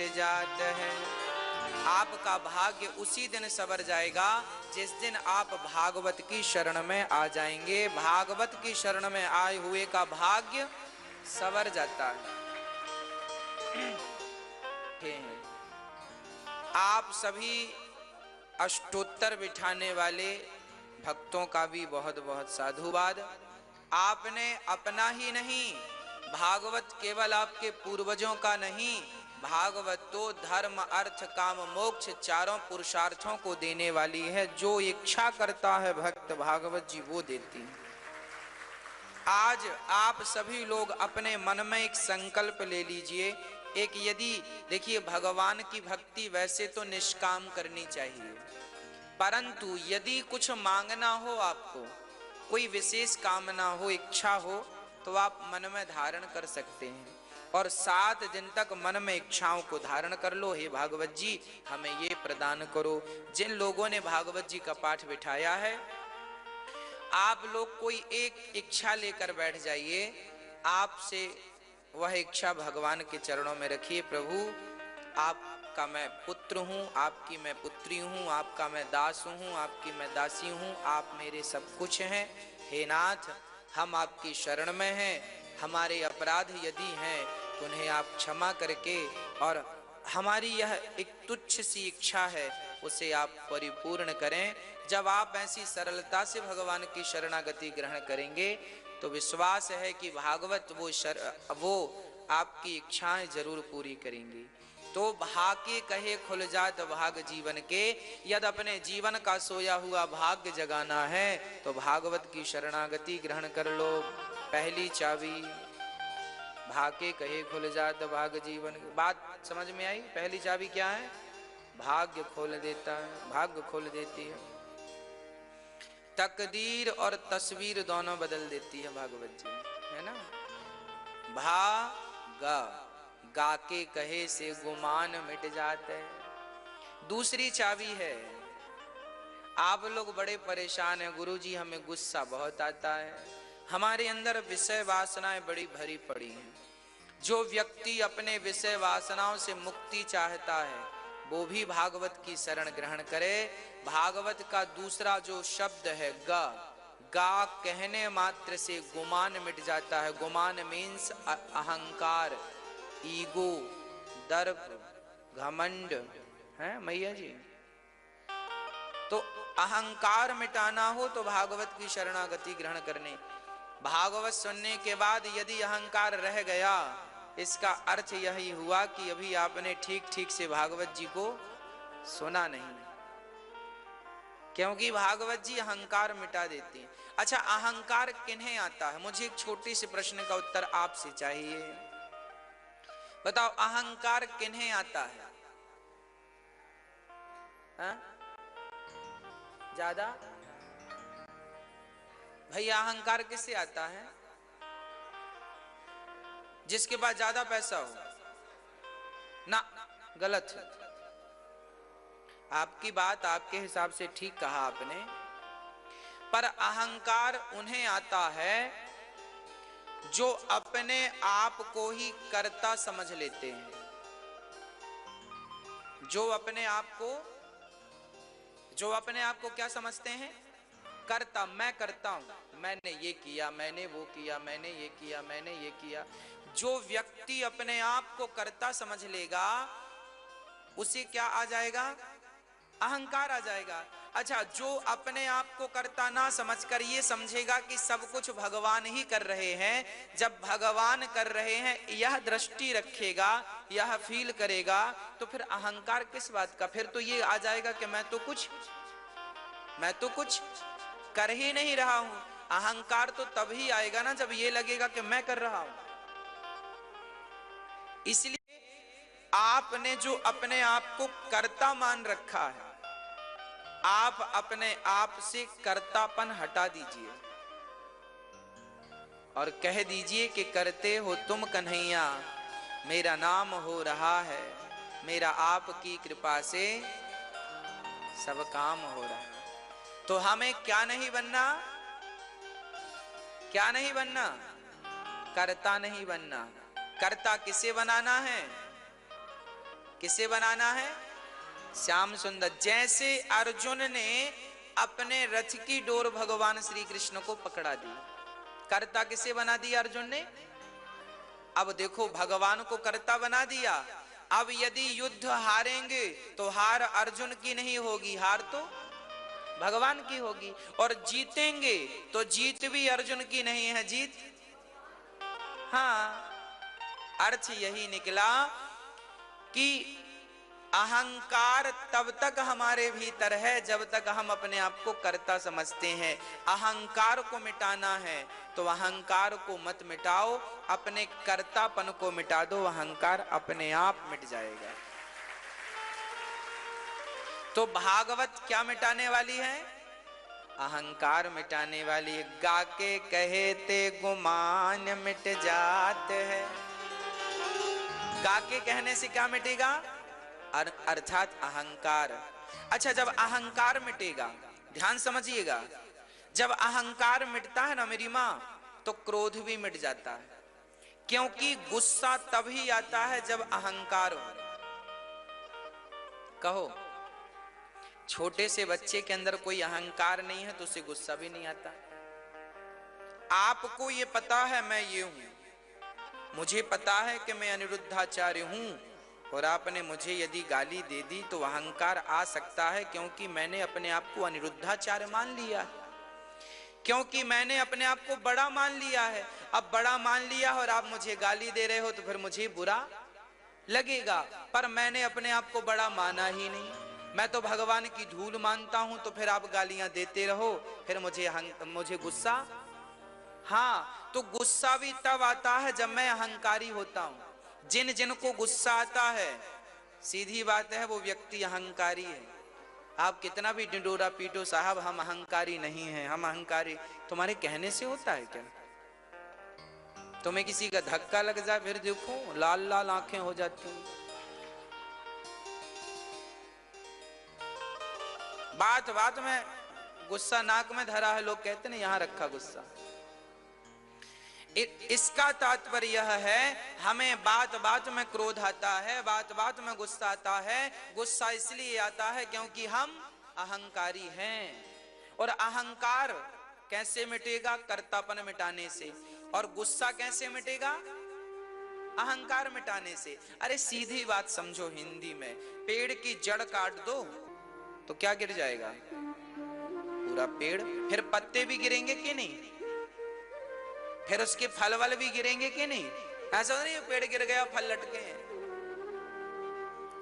मिट जात है। आपका भाग्य उसी दिन सवर जाएगा जिस दिन आप भागवत की शरण में आ जाएंगे। भागवत की शरण में आए हुए का भाग्य सवर जाता है। आप सभी अष्टोत्तर बिठाने वाले भक्तों का भी बहुत बहुत साधुवाद। आपने अपना ही नहीं, भागवत केवल आपके पूर्वजों का नहीं, भागवत तो धर्म अर्थ काम मोक्ष चारों पुरुषार्थों को देने वाली है। जो इच्छा करता है भक्त भागवत जी वो देती है। आज आप सभी लोग अपने मन में एक संकल्प ले लीजिए। एक यदि देखिए, भगवान की भक्ति वैसे तो निष्काम करनी चाहिए, परंतु यदि कुछ मांगना हो, आपको कोई विशेष कामना हो, इच्छा हो, तो आप मन में धारण कर सकते हैं और 7 दिन तक मन में इच्छाओं को धारण कर लो। हे भागवत जी हमें ये प्रदान करो। जिन लोगों ने भागवत जी का पाठ बिठाया है, आप लोग कोई एक इच्छा लेकर बैठ जाइए। आपसे वह इच्छा भगवान के चरणों में रखिए। प्रभु आपका मैं पुत्र हूँ, आपकी मैं पुत्री हूँ, आपका मैं दास हूँ, आपकी मैं दासी हूँ, आप मेरे सब कुछ हैं। हे नाथ हम आपकी शरण में हैं, हमारे अपराध यदि हैं तो उन्हें आप क्षमा करके और हमारी यह एक तुच्छ सी इच्छा है उसे आप परिपूर्ण करें। जब आप ऐसी सरलता से भगवान की शरणागति ग्रहण करेंगे तो विश्वास है कि भागवत वो आपकी इच्छाएं जरूर पूरी करेंगी। तो भाग्य कहे खुल जात भाग जीवन के, यदि अपने जीवन का सोया हुआ भाग्य जगाना है तो भागवत की शरणागति ग्रहण कर लो। पहली चाबी भाग्य कहे खुल जात भाग जीवन। बात समझ में आई? पहली चाबी क्या है? भाग्य खोल देता है, भाग्य खोल देती है। तकदीर और तस्वीर दोनों बदल देती है भागवत जी, है ना। भागा गा के कहे से गुमान मिट जाते हैं। दूसरी चाबी है, आप लोग बड़े परेशान हैं गुरुजी, हमें गुस्सा बहुत आता है, हमारे अंदर विषय वासनाएं बड़ी भरी पड़ी हैं। जो व्यक्ति अपने विषय वासनाओं से मुक्ति चाहता है वो भी भागवत की शरण ग्रहण करे। भागवत का दूसरा जो शब्द है गा, गा कहने मात्र से गुमान मिट जाता है। गुमान मीन्स अहंकार, ईगो, दर्प, घमंड, है मैया जी। तो अहंकार मिटाना हो तो भागवत की शरणागति ग्रहण करने। भागवत सुनने के बाद यदि अहंकार रह गया, इसका अर्थ यही हुआ कि अभी आपने ठीक ठीक से भागवत जी को सुना नहीं, क्योंकि भागवत जी अहंकार मिटा देती हैं। अच्छा, अहंकार किन्हें आता है? मुझे एक छोटी सी प्रश्न का उत्तर आपसे चाहिए। बताओ अहंकार किन्हें आता है? हा? ज्यादा भैया अहंकार किससे आता है? जिसके पास ज्यादा पैसा हो ना। गलत है। आपकी बात आपके हिसाब से ठीक कहा आपने, पर अहंकार उन्हें आता है जो अपने आप को ही कर्ता समझ लेते हैं। जो अपने आप को क्या समझते हैं? कर्ता। मैं करता हूं, मैंने ये किया, मैंने वो किया, मैंने ये किया, मैंने ये किया। जो व्यक्ति अपने आप को कर्ता समझ लेगा उसे क्या आ जाएगा? अहंकार आ जाएगा। अच्छा, जो अपने आप को कर्ता ना समझकर ये समझेगा कि सब कुछ भगवान ही कर रहे हैं, जब भगवान कर रहे हैं यह दृष्टि रखेगा, यह फील करेगा, तो फिर अहंकार किस बात का? फिर तो ये आ जाएगा कि मैं तो कुछ कर ही नहीं रहा हूं। अहंकार तो तभी आएगा ना जब ये लगेगा कि मैं कर रहा हूं। इसलिए आपने जो अपने आप को कर्ता मान रखा है, आप अपने आप से कर्तापन हटा दीजिए और कह दीजिए कि करते हो तुम कन्हैया, मेरा नाम हो रहा है, मेरा आपकी कृपा से सब काम हो रहा है। तो हमें क्या नहीं बनना? क्या नहीं बनना? कर्ता नहीं बनना। कर्ता किसे बनाना है? किसे बनाना है? श्याम सुंदर। जैसे अर्जुन ने अपने रथ की डोर भगवान श्री कृष्ण को पकड़ा दी, कर्ता किसे बना दिया अर्जुन ने? अब देखो, भगवान को कर्ता बना दिया। अब यदि युद्ध हारेंगे तो हार अर्जुन की नहीं होगी, हार तो भगवान की होगी। और जीतेंगे तो जीत भी अर्जुन की नहीं है, जीत हाँ। अर्थ यही निकला कि अहंकार तब तक हमारे भीतर है जब तक हम अपने आप को कर्ता समझते हैं। अहंकार को मिटाना है तो अहंकार को मत मिटाओ, अपने कर्तापन को मिटा दो, अहंकार अपने आप मिट जाएगा। तो भागवत क्या मिटाने वाली है? अहंकार मिटाने वाली है। गाके कहे ते गुमान मिट जात है। गाके कहने से क्या मिटेगा? अर्थात अहंकार। अच्छा, जब अहंकार मिटेगा, ध्यान समझिएगा, जब अहंकार मिटता है ना मेरी माँ, तो क्रोध भी मिट जाता है। क्योंकि गुस्सा तभी आता है जब अहंकार हो। कहो, छोटे से बच्चे के अंदर कोई अहंकार नहीं है तो उसे गुस्सा भी नहीं आता। आपको ये पता है मैं ये हूं, मुझे पता है कि मैं अनिरुद्धाचार्य हूं, और आपने मुझे यदि गाली दे दी तो अहंकार आ सकता है, क्योंकि मैंने अपने आप को अनिरुद्धाचार्य मान लिया, क्योंकि मैंने अपने आप को बड़ा मान लिया है। अब बड़ा मान लिया और आप मुझे गाली दे रहे हो तो फिर मुझे बुरा लगेगा, पर मैंने अपने आप को बड़ा माना ही नहीं। मैं तो भगवान की धूल मानता हूं, तो फिर आप गालियां देते रहो, फिर मुझे गुस्सा। हाँ, तो गुस्सा भी तब आता है जब मैं अहंकारी होता हूं। जिन जिनको गुस्सा आता है, सीधी बात है, वो व्यक्ति अहंकारी है। आप कितना भी डिंडोरा पीटो, साहब हम अहंकारी नहीं हैं, हम अहंकारी। तुम्हारे कहने से होता है क्या? तुम्हें किसी का धक्का लग जाए, फिर देखो लाल लाल आंखें हो जाती हैं। बात बात में गुस्सा नाक में धरा है, लोग कहते हैं यहां रखा गुस्सा। इसका तात्पर्य यह है, हमें बात बात में क्रोध आता है, बात बात में गुस्सा आता है। गुस्सा इसलिए आता है क्योंकि हम अहंकारी हैं। और अहंकार कैसे मिटेगा? कर्तापन मिटाने से। और गुस्सा कैसे मिटेगा? अहंकार मिटाने से। अरे सीधी बात समझो हिंदी में, पेड़ की जड़ काट दो तो क्या गिर जाएगा? पूरा पेड़। फिर पत्ते भी गिरेंगे कि नहीं? फिर उसके फल वल भी गिरेंगे कि नहीं? ऐसा नहीं पेड़ गिर गया फल लटके हैं।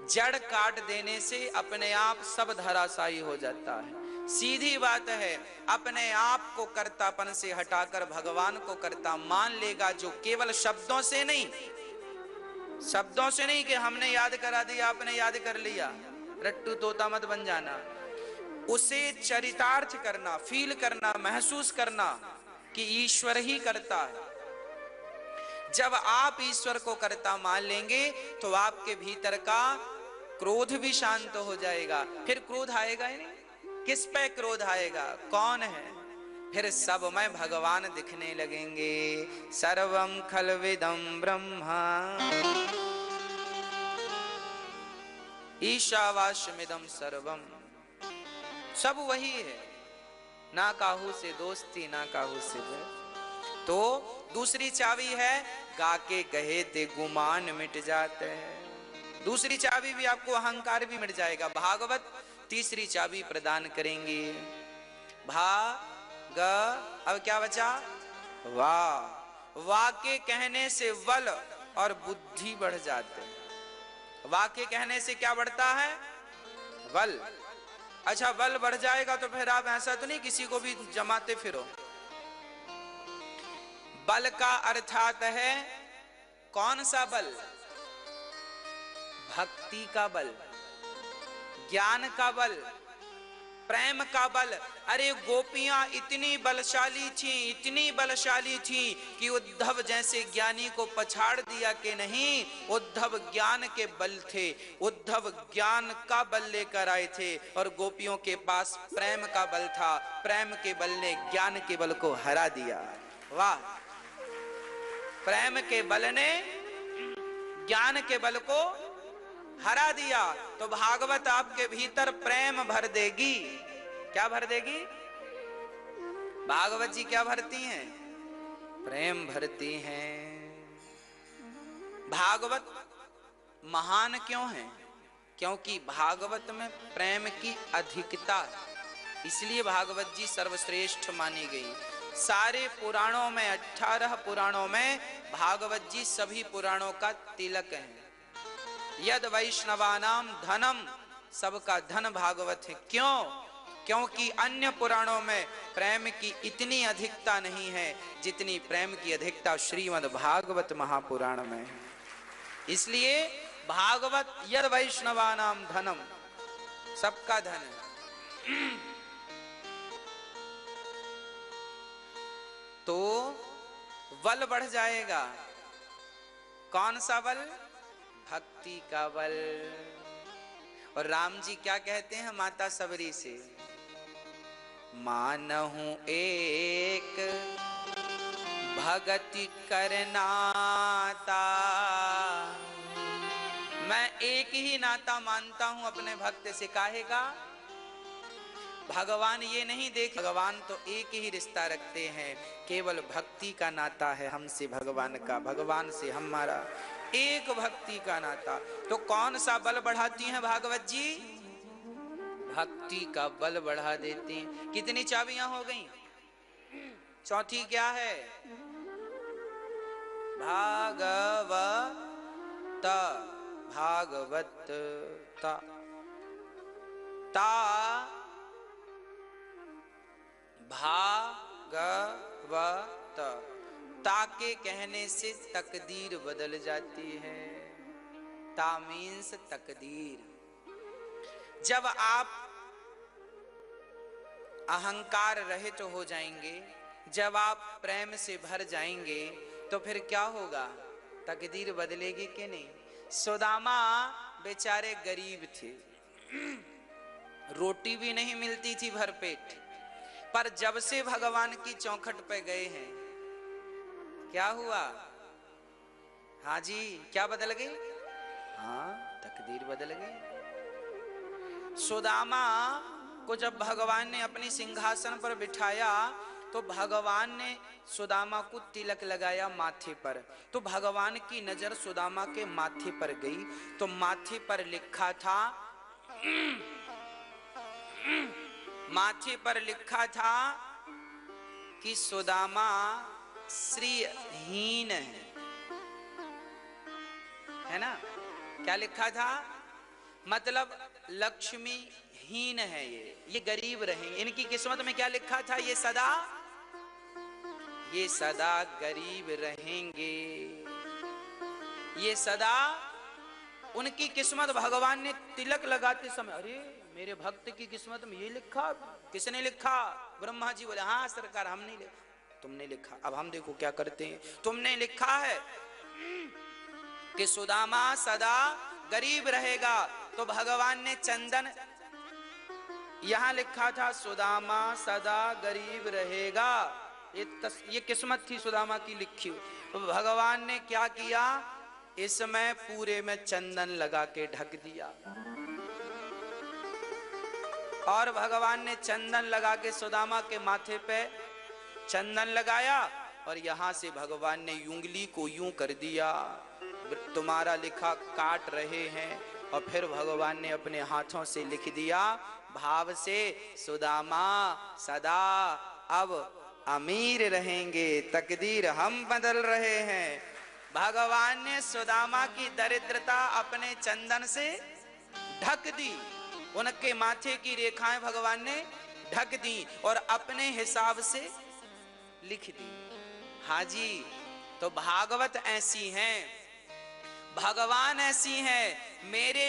जड़ काट देने से अपने आप सब धराशायी हो जाता है। सीधी बात है, अपने आप को कर्तापन से हटाकर भगवान को कर्ता मान लेगा, जो केवल शब्दों से नहीं, शब्दों से नहीं कि हमने याद करा दिया आपने याद कर लिया, रट्टू तोता मत बन जाना। उसे चरितार्थ करना, फील करना, महसूस करना कि ईश्वर ही करता है। जब आप ईश्वर को कर्ता मान लेंगे तो आपके भीतर का क्रोध भी शांत हो जाएगा। फिर क्रोध आएगा ही नहीं। किस पे क्रोध आएगा? कौन है? फिर सब में भगवान दिखने लगेंगे। सर्वम खलविदं ब्रह्मा ईशावास्यमिदं सर्वम। सब वही है, ना काहू से दोस्ती ना काहू से बैर। तो दूसरी चाबी है, गाके कहे ते गुमान मिट जाते हैं। दूसरी चाबी भी आपको अहंकार भी मिट जाएगा। भागवत तीसरी चाबी प्रदान करेंगे। अब क्या बचा? वाह। वाह के कहने से बल और बुद्धि बढ़ जाते हैं। वाह के कहने से क्या बढ़ता है? बल। अच्छा, बल बढ़ जाएगा तो फिर आप ऐसा तो नहीं किसी को भी जमाते फिरो। बल का अर्थात है कौन सा बल? भक्ति का बल, ज्ञान का बल, प्रेम का बल। अरे गोपियां इतनी बलशाली थी, इतनी बलशाली थी कि उद्धव जैसे ज्ञानी को पछाड़ दिया कि नहीं। उद्धव ज्ञान के बल थे, उद्धव ज्ञान का बल लेकर आए थे, और गोपियों के पास प्रेम का बल था। प्रेम के बल ने ज्ञान के बल को हरा दिया। वाह। प्रेम के बल ने ज्ञान के बल को हरा दिया तो भागवत आपके भीतर प्रेम भर देगी। क्या भर देगी? भागवत जी क्या भरती हैं? प्रेम भरती हैं। भागवत महान क्यों है? क्योंकि भागवत में प्रेम की अधिकता है, इसलिए भागवत जी सर्वश्रेष्ठ मानी गई। सारे पुराणों में 18 पुराणों में भागवत जी सभी पुराणों का तिलक है। यद वैष्णवानाम धनम, सबका धन भागवत है। क्यों? क्योंकि अन्य पुराणों में प्रेम की इतनी अधिकता नहीं है जितनी प्रेम की अधिकता श्रीमद् भागवत महापुराण में है। इसलिए भागवत यद वैष्णवानाम धनम, सबका धन है। तो बल बढ़ जाएगा। कौन सा बल? भक्ति का बल। और राम जी क्या कहते हैं माता सबरी से? मानहु एक भगति करनाता, मैं एक ही नाता मानता हूं अपने भक्त से। काहेगा? भगवान ये नहीं देख, भगवान तो एक ही रिश्ता रखते हैं, केवल भक्ति का नाता है हमसे भगवान का, भगवान से हमारा एक भक्ति का नाता। तो कौन सा बल बढ़ाती हैं भागवत जी? भक्ति का बल बढ़ा देती हैं। कितनी चाबियां हो गई? चौथी क्या है? भागवत, भागवत ता, भागवत ता के कहने से तकदीर बदल जाती है। ता मीन्स तकदीर। जब आप अहंकार रहित हो जाएंगे, जब आप प्रेम से भर जाएंगे, तो फिर क्या होगा? तकदीर बदलेगी कि नहीं? सुदामा बेचारे गरीब थे, रोटी भी नहीं मिलती थी भरपेट, पर जब से भगवान की चौखट पे गए हैं, क्या हुआ? हाँ जी, क्या बदल गई? हाँ, तकदीर बदल गई। सुदामा को जब भगवान ने अपनी सिंहासन पर बिठाया तो भगवान ने सुदामा को तिलक लगाया माथे पर। तो भगवान की नजर सुदामा के माथे पर गई, तो माथे पर लिखा था, माथे पर लिखा था कि सुदामा श्रीहीन है ना? क्या लिखा था? मतलब लक्ष्मी हीन है, ये गरीब रहेंगे। इनकी किस्मत में क्या लिखा था? ये सदा गरीब रहेंगे, ये सदा उनकी किस्मत। भगवान ने तिलक लगाते समय, अरे मेरे भक्त की किस्मत में ये लिखा? किसने लिखा? ब्रह्मा जी बोले, हाँ सरकार हमने लिखा। तुमने लिखा? अब हम देखो क्या करते हैं। तुमने लिखा है कि सुदामा सदा गरीब रहेगा। तो भगवान ने चंदन, यहां लिखा था सुदामा सदा गरीब रहेगा, ये किस्मत थी सुदामा की लिखी। तो भगवान ने क्या किया? इसमें पूरे में चंदन लगा के ढक दिया। और भगवान ने चंदन लगा के सुदामा के माथे पे चंदन लगाया, और यहां से भगवान ने उंगली को यूं कर दिया, तुम्हारा लिखा काट रहे हैं। और फिर भगवान ने अपने हाथों से लिख दिया भाव से, सुदामा सदा अब अमीर रहेंगे, तकदीर हम बदल रहे हैं। भगवान ने सुदामा की दरिद्रता अपने चंदन से ढक दी, उनके माथे की रेखाएं भगवान ने ढक दी और अपने हिसाब से लिख दी। हाँ जी, तो भागवत ऐसी हैं, भगवान ऐसी हैं। मेरे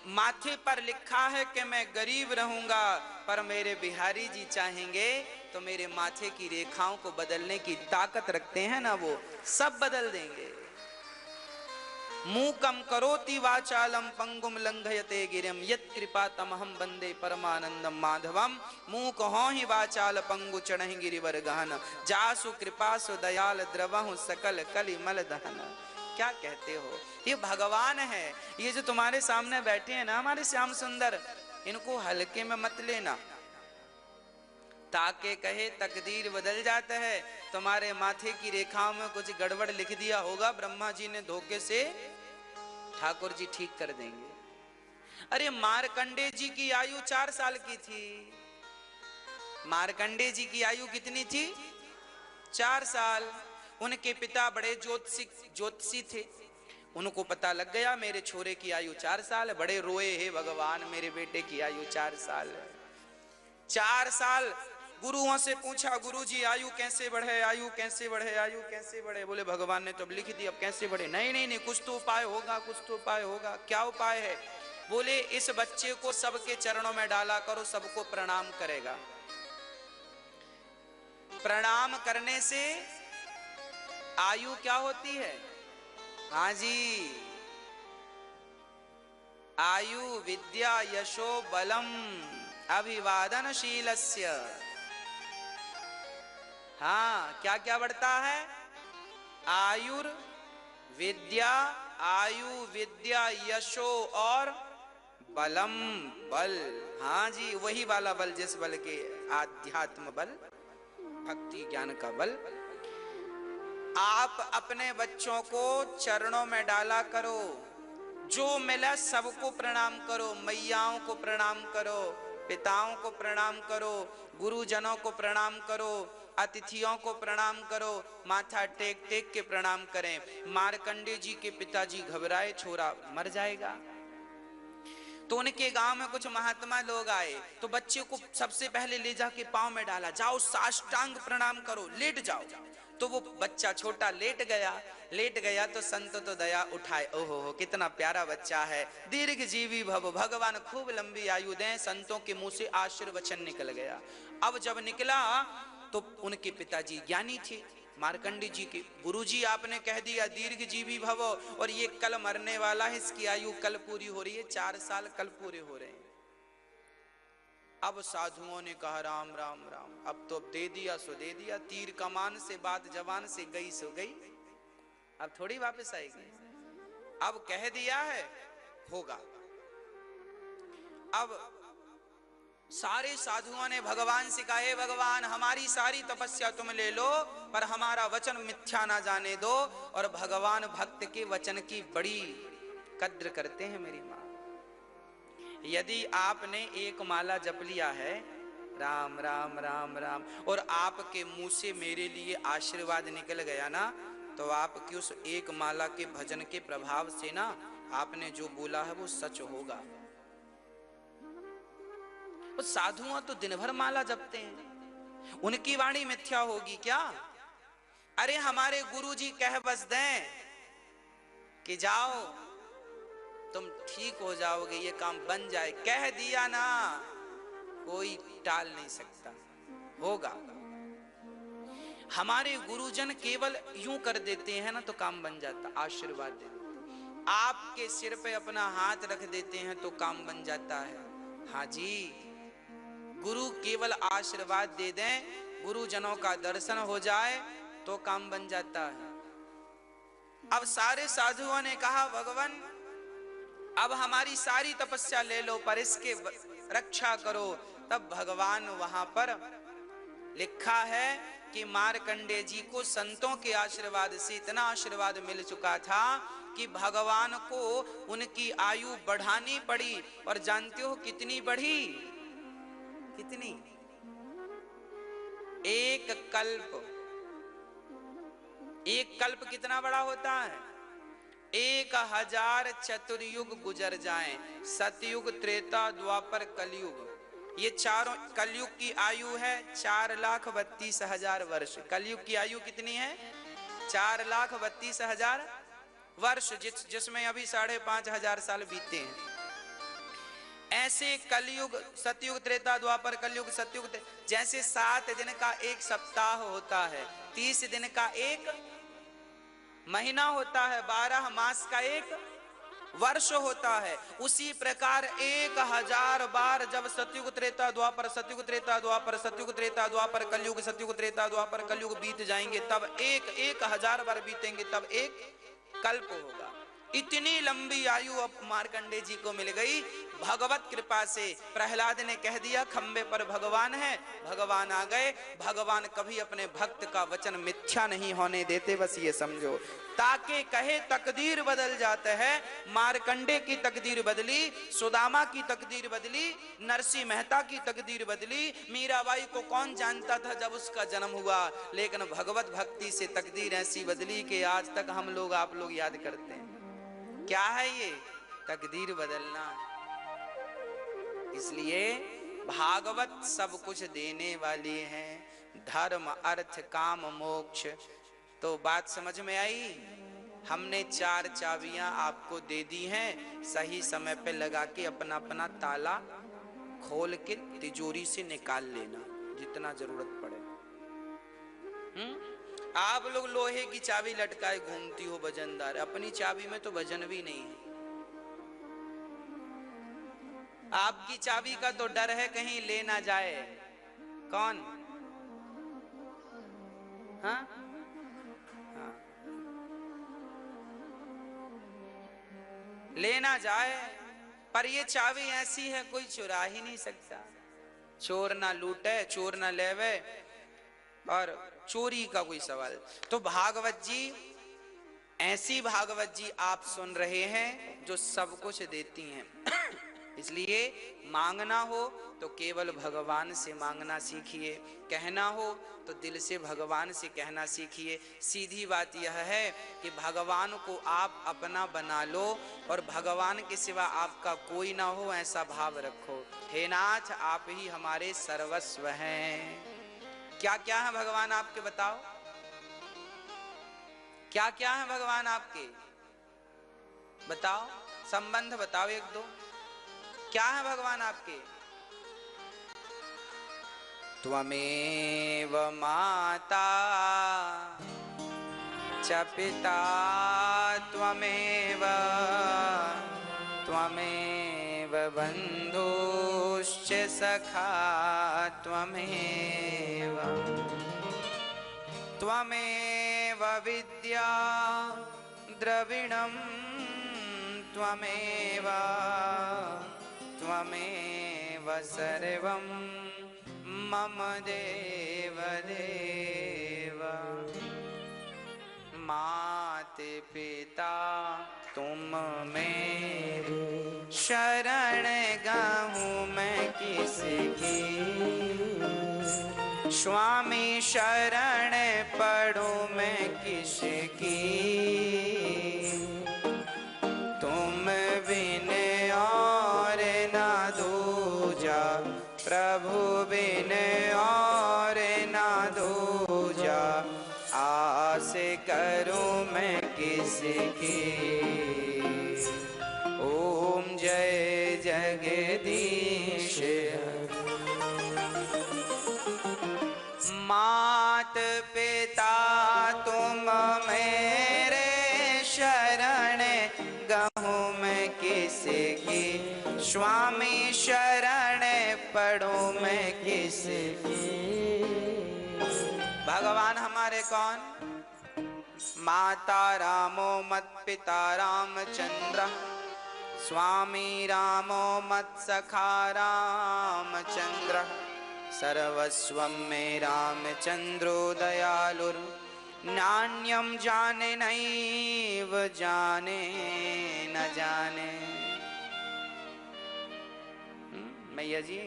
माथे पर लिखा है कि मैं गरीब रहूंगा, पर मेरे बिहारी जी चाहेंगे तो मेरे माथे की रेखाओं को बदलने की ताकत रखते हैं ना, वो सब बदल देंगे। मूकम करोति वाचालम पंगुम लंघयते गिरिम यत् कृपा तमहम वंदे परमानंदम माधवम। मूक हो ही वाचाल पंगु चढ़हि गिरिवर गहन, जासु कृपासु दयाल द्रवहु सकल कलि मल दहन। क्या कहते हो? ये भगवान है, ये जो तुम्हारे सामने बैठे हैं ना हमारे श्याम सुंदर, इनको हल्के में मत लेना। ताके कहे तकदीर बदल जाता है, तुम्हारे माथे की रेखाओं में कुछ गड़बड़ लिख दिया होगा, ब्रह्मा जी ने धोखे से, ठाकुर जी ठीक कर देंगे। अरे मार्कंडे जी की आयु 4 साल की थी। मार्कंडे जी की आयु कितनी थी? 4 साल। उनके पिता बड़े ज्योतिषी थे। उनको पता लग गया मेरे छोरे की आयु 4 साल है। बड़े रोए, हे भगवान मेरे बेटे की आयु 4 साल है। 4 साल गुरुओं से पूछा, गुरु जी आयु कैसे बढ़े, आयु कैसे बढ़े, आयु कैसे बढ़े? बोले भगवान ने तो अब लिख दी, अब कैसे बढ़े? नहीं नहीं नहीं, कुछ तो उपाय होगा, कुछ तो उपाय होगा। क्या उपाय है? बोले इस बच्चे को सबके चरणों में डाला करो, सबको प्रणाम करेगा। प्रणाम करने से आयु क्या होती है? हाँ जी, आयु विद्या यशो बलम अभिवादनशीलस्य। हाँ, क्या क्या बढ़ता है? आयुर विद्या, आयु विद्या यशो और बलम, बल। हाँ जी, वही वाला बल जिस बल के आध्यात्म बल, भक्ति ज्ञान का बल। आप अपने बच्चों को चरणों में डाला करो, जो मिला सबको प्रणाम करो, मैयाओं को प्रणाम करो, पिताओं को प्रणाम करो, गुरुजनों को प्रणाम करो, अतिथियों को प्रणाम करो, माथा टेक टेक के प्रणाम करें। मार्कंडे जी के पिताजी घबराए, छोरा मर जाएगा। तो उनके गांव में कुछ महात्मा लोग आए, तो बच्चे को सबसे पहले ले जाके पांव में डाला, जाओ साष्टांग प्रणाम करो, लेट जाओ। तो वो बच्चा छोटा लेट गया तो संत तो दया उठाए, ओहो कितना प्यारा बच्चा है, दीर्घ जीवी भव, भगवान खूब लंबी आयु दें। संतों के मुंह से आशीर्वचन निकल गया। अब जब निकला तो उनके पिताजी ज्ञानी थे, मार्कंडे जी के गुरु जी, आपने कह दिया दीर्घ जीवी भव, और ये कल मरने वाला है, इसकी आयु कल पूरी हो रही है, 4 साल कल पूरे हो रहे हैं। अब साधुओं ने कहा राम राम राम, अब तो दे दिया सो दे दिया, तीर कमान से बात जवान से गई सो गई, अब थोड़ी वापस आएगी। अब कह दिया है, होगा। अब सारे साधुओं ने भगवान से कहा, हे भगवान हमारी सारी तपस्या तुम ले लो, पर हमारा वचन मिथ्या ना जाने दो। और भगवान भक्त के वचन की बड़ी कद्र करते हैं मेरी माँ। यदि आपने एक माला जप लिया है, राम राम राम राम, और आपके मुंह से मेरे लिए आशीर्वाद निकल गया ना, तो आपकी उस एक माला के भजन के प्रभाव से ना, आपने जो बोला है वो सच होगा। साधुआं तो दिन भर माला जपते हैं, उनकी वाणी मिथ्या होगी क्या? अरे हमारे गुरुजी कह बस दें कि जाओ तुम ठीक हो जाओगे, ये काम बन जाए, कह दिया ना, कोई टाल नहीं सकता, होगा। हमारे गुरुजन केवल यूं कर देते हैं ना तो काम बन जाता, आशीर्वाद देते। आपके सिर पे अपना हाथ रख देते हैं तो काम बन जाता है। हाँ जी, गुरु केवल आशीर्वाद दे दें, गुरुजनों का दर्शन हो जाए तो काम बन जाता है। अब सारे साधुओं ने कहा, भगवान अब हमारी सारी तपस्या ले लो, पर इसके रक्षा करो। तब भगवान वहां पर लिखा है कि मार्कंडे जी को संतों के आशीर्वाद से इतना आशीर्वाद मिल चुका था कि भगवान को उनकी आयु बढ़ानी पड़ी। और जानते हो कितनी बढ़ी? कितनी? एक कल्प कितना बड़ा होता है? 1000 चतुर्युग गुजर जाएं, सतयुग, त्रेता, द्वापर, कलयुग, ये चारों, कलयुग की आयु है 4,32,000 वर्ष। कलयुग की आयु कितनी है? 4,32,000 वर्ष, जिसमें अभी 5,500 साल बीते हैं। ऐसे कलयुग, सतयुग, त्रेता, द्वापर, कलयुग, सतयुग, जैसे 7 दिन का एक सप्ताह होता है, 30 दिन का एक महीना होता है, 12 मास का एक वर्ष होता है, उसी प्रकार 1000 बार जब सतयुग, त्रेता, द्वापर, सतयुग, त्रेता, द्वापर, सतयुग, त्रेता, द्वापर, कलयुग, सतयुग, त्रेता, द्वापर, कलयुग बीत जाएंगे, तब 1000 बार बीतेंगे, तब एक कल्प होगा। इतनी लंबी आयु अब मार्कंडे जी को मिल गई भगवत कृपा से। प्रहलाद ने कह दिया खंबे पर भगवान है, भगवान आ गए। भगवान कभी अपने भक्त का वचन मिथ्या नहीं होने देते, बस ये समझो। ताके कहे तकदीर बदल जाता है। मार्कंडे की तकदीर बदली, सुदामा की तकदीर बदली, नरसिंह मेहता की तकदीर बदली। मीराबाई को कौन जानता था जब उसका जन्म हुआ, लेकिन भगवत भक्ति से तकदीर ऐसी बदली कि आज तक हम लोग आप लोग याद करते हैं। क्या है ये? तकदीर बदलना। इसलिए भागवत सब कुछ देने वाले हैं, धर्म अर्थ काम मोक्ष। तो बात समझ में आई? हमने 4 चाबियां आपको दे दी हैं, सही समय पे लगा के अपना अपना ताला खोल के तिजोरी से निकाल लेना जितना जरूरत पड़े। आप लोग लोहे की चाबी लटकाए घूमती हो वजनदार, अपनी चाबी में तो वजन भी नहीं है। आपकी चाबी का तो डर है कहीं ले ना जाए। कौन? हाँ? हाँ। ले ना जाए, पर ये चाबी ऐसी है कोई चुरा ही नहीं सकता। चोर ना लूटे, चोर ना लेवे, और चोरी का कोई सवाल। तो भागवत जी, ऐसी भागवत जी आप सुन रहे हैं जो सब कुछ देती हैं। इसलिए मांगना हो तो केवल भगवान से मांगना सीखिए, कहना हो तो दिल से भगवान से कहना सीखिए। सीधी बात यह है कि भगवान को आप अपना बना लो और भगवान के सिवा आपका कोई ना हो, ऐसा भाव रखो। हे नाथ, आप ही हमारे सर्वस्व हैं। क्या क्या है भगवान आपके? बताओ क्या क्या है भगवान आपके? बताओ, संबंध बताओ एक दो। क्या है भगवान आपके? त्वमेव माता च पिता त्वमेव, त्वमेव बन्धुश्च सखा त्वमेव, त्वमेव विद्या द्रविणं त्वमेव, त्वमेव सर्वं मम देव देव। माते पिता तुम मेरे, शरण गाहूँ मैं किसकी, स्वामी शरण पढ़ूं मैं किसकी, तुम बिन और ना दूजा, प्रभु बिन और ना दूजा, आस करूं मैं किसकी। ओम जय जगदीश। मात पिता तुम मेरे, शरण गहूँ मैं किसकी, स्वामी शरण पढ़ूं मैं किसकी। भगवान हमारे कौन? माता रामो मत पिता रामचंद्र, स्वामी रामो मत सखा रामचंद्र, सर्वस्वं मे रामचंद्रो दयालुर, नान्यं जाने नैव जाने न जाने। मैया जी,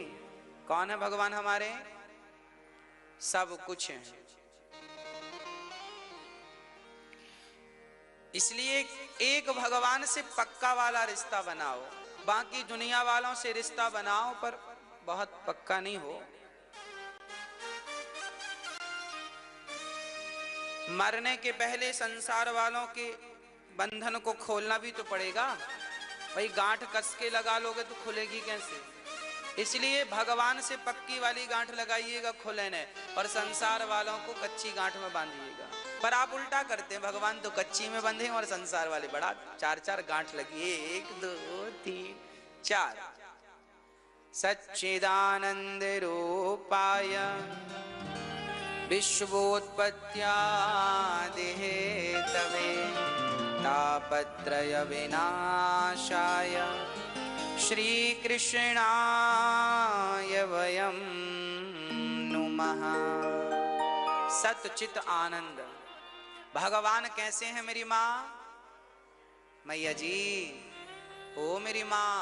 कौन है भगवान हमारे? सब कुछ है। इसलिए एक भगवान से पक्का वाला रिश्ता बनाओ, बाकी दुनिया वालों से रिश्ता बनाओ पर बहुत पक्का नहीं हो। मरने के पहले संसार वालों के बंधन को खोलना भी तो पड़ेगा भाई। गांठ कस के लगा लोगे तो खुलेगी कैसे? इसलिए भगवान से पक्की वाली गांठ लगाइएगा, खुले न, और संसार वालों को कच्ची गांठ में बांधिएगा। पर आप उल्टा करते हैं, भगवान तो कच्ची में बंधे और संसार वाले बड़ा 4-4 गांठ लगी, 1 2 3 4। सच्चिदानंद रूपाय विश्वोत्पत्त्यादि हेतवे तापत्रय विनाशाय श्रीकृष्णाय वयं नुमः। सतचित आनंद। भगवान कैसे हैं मेरी माँ? मैया जी, ओ मेरी माँ,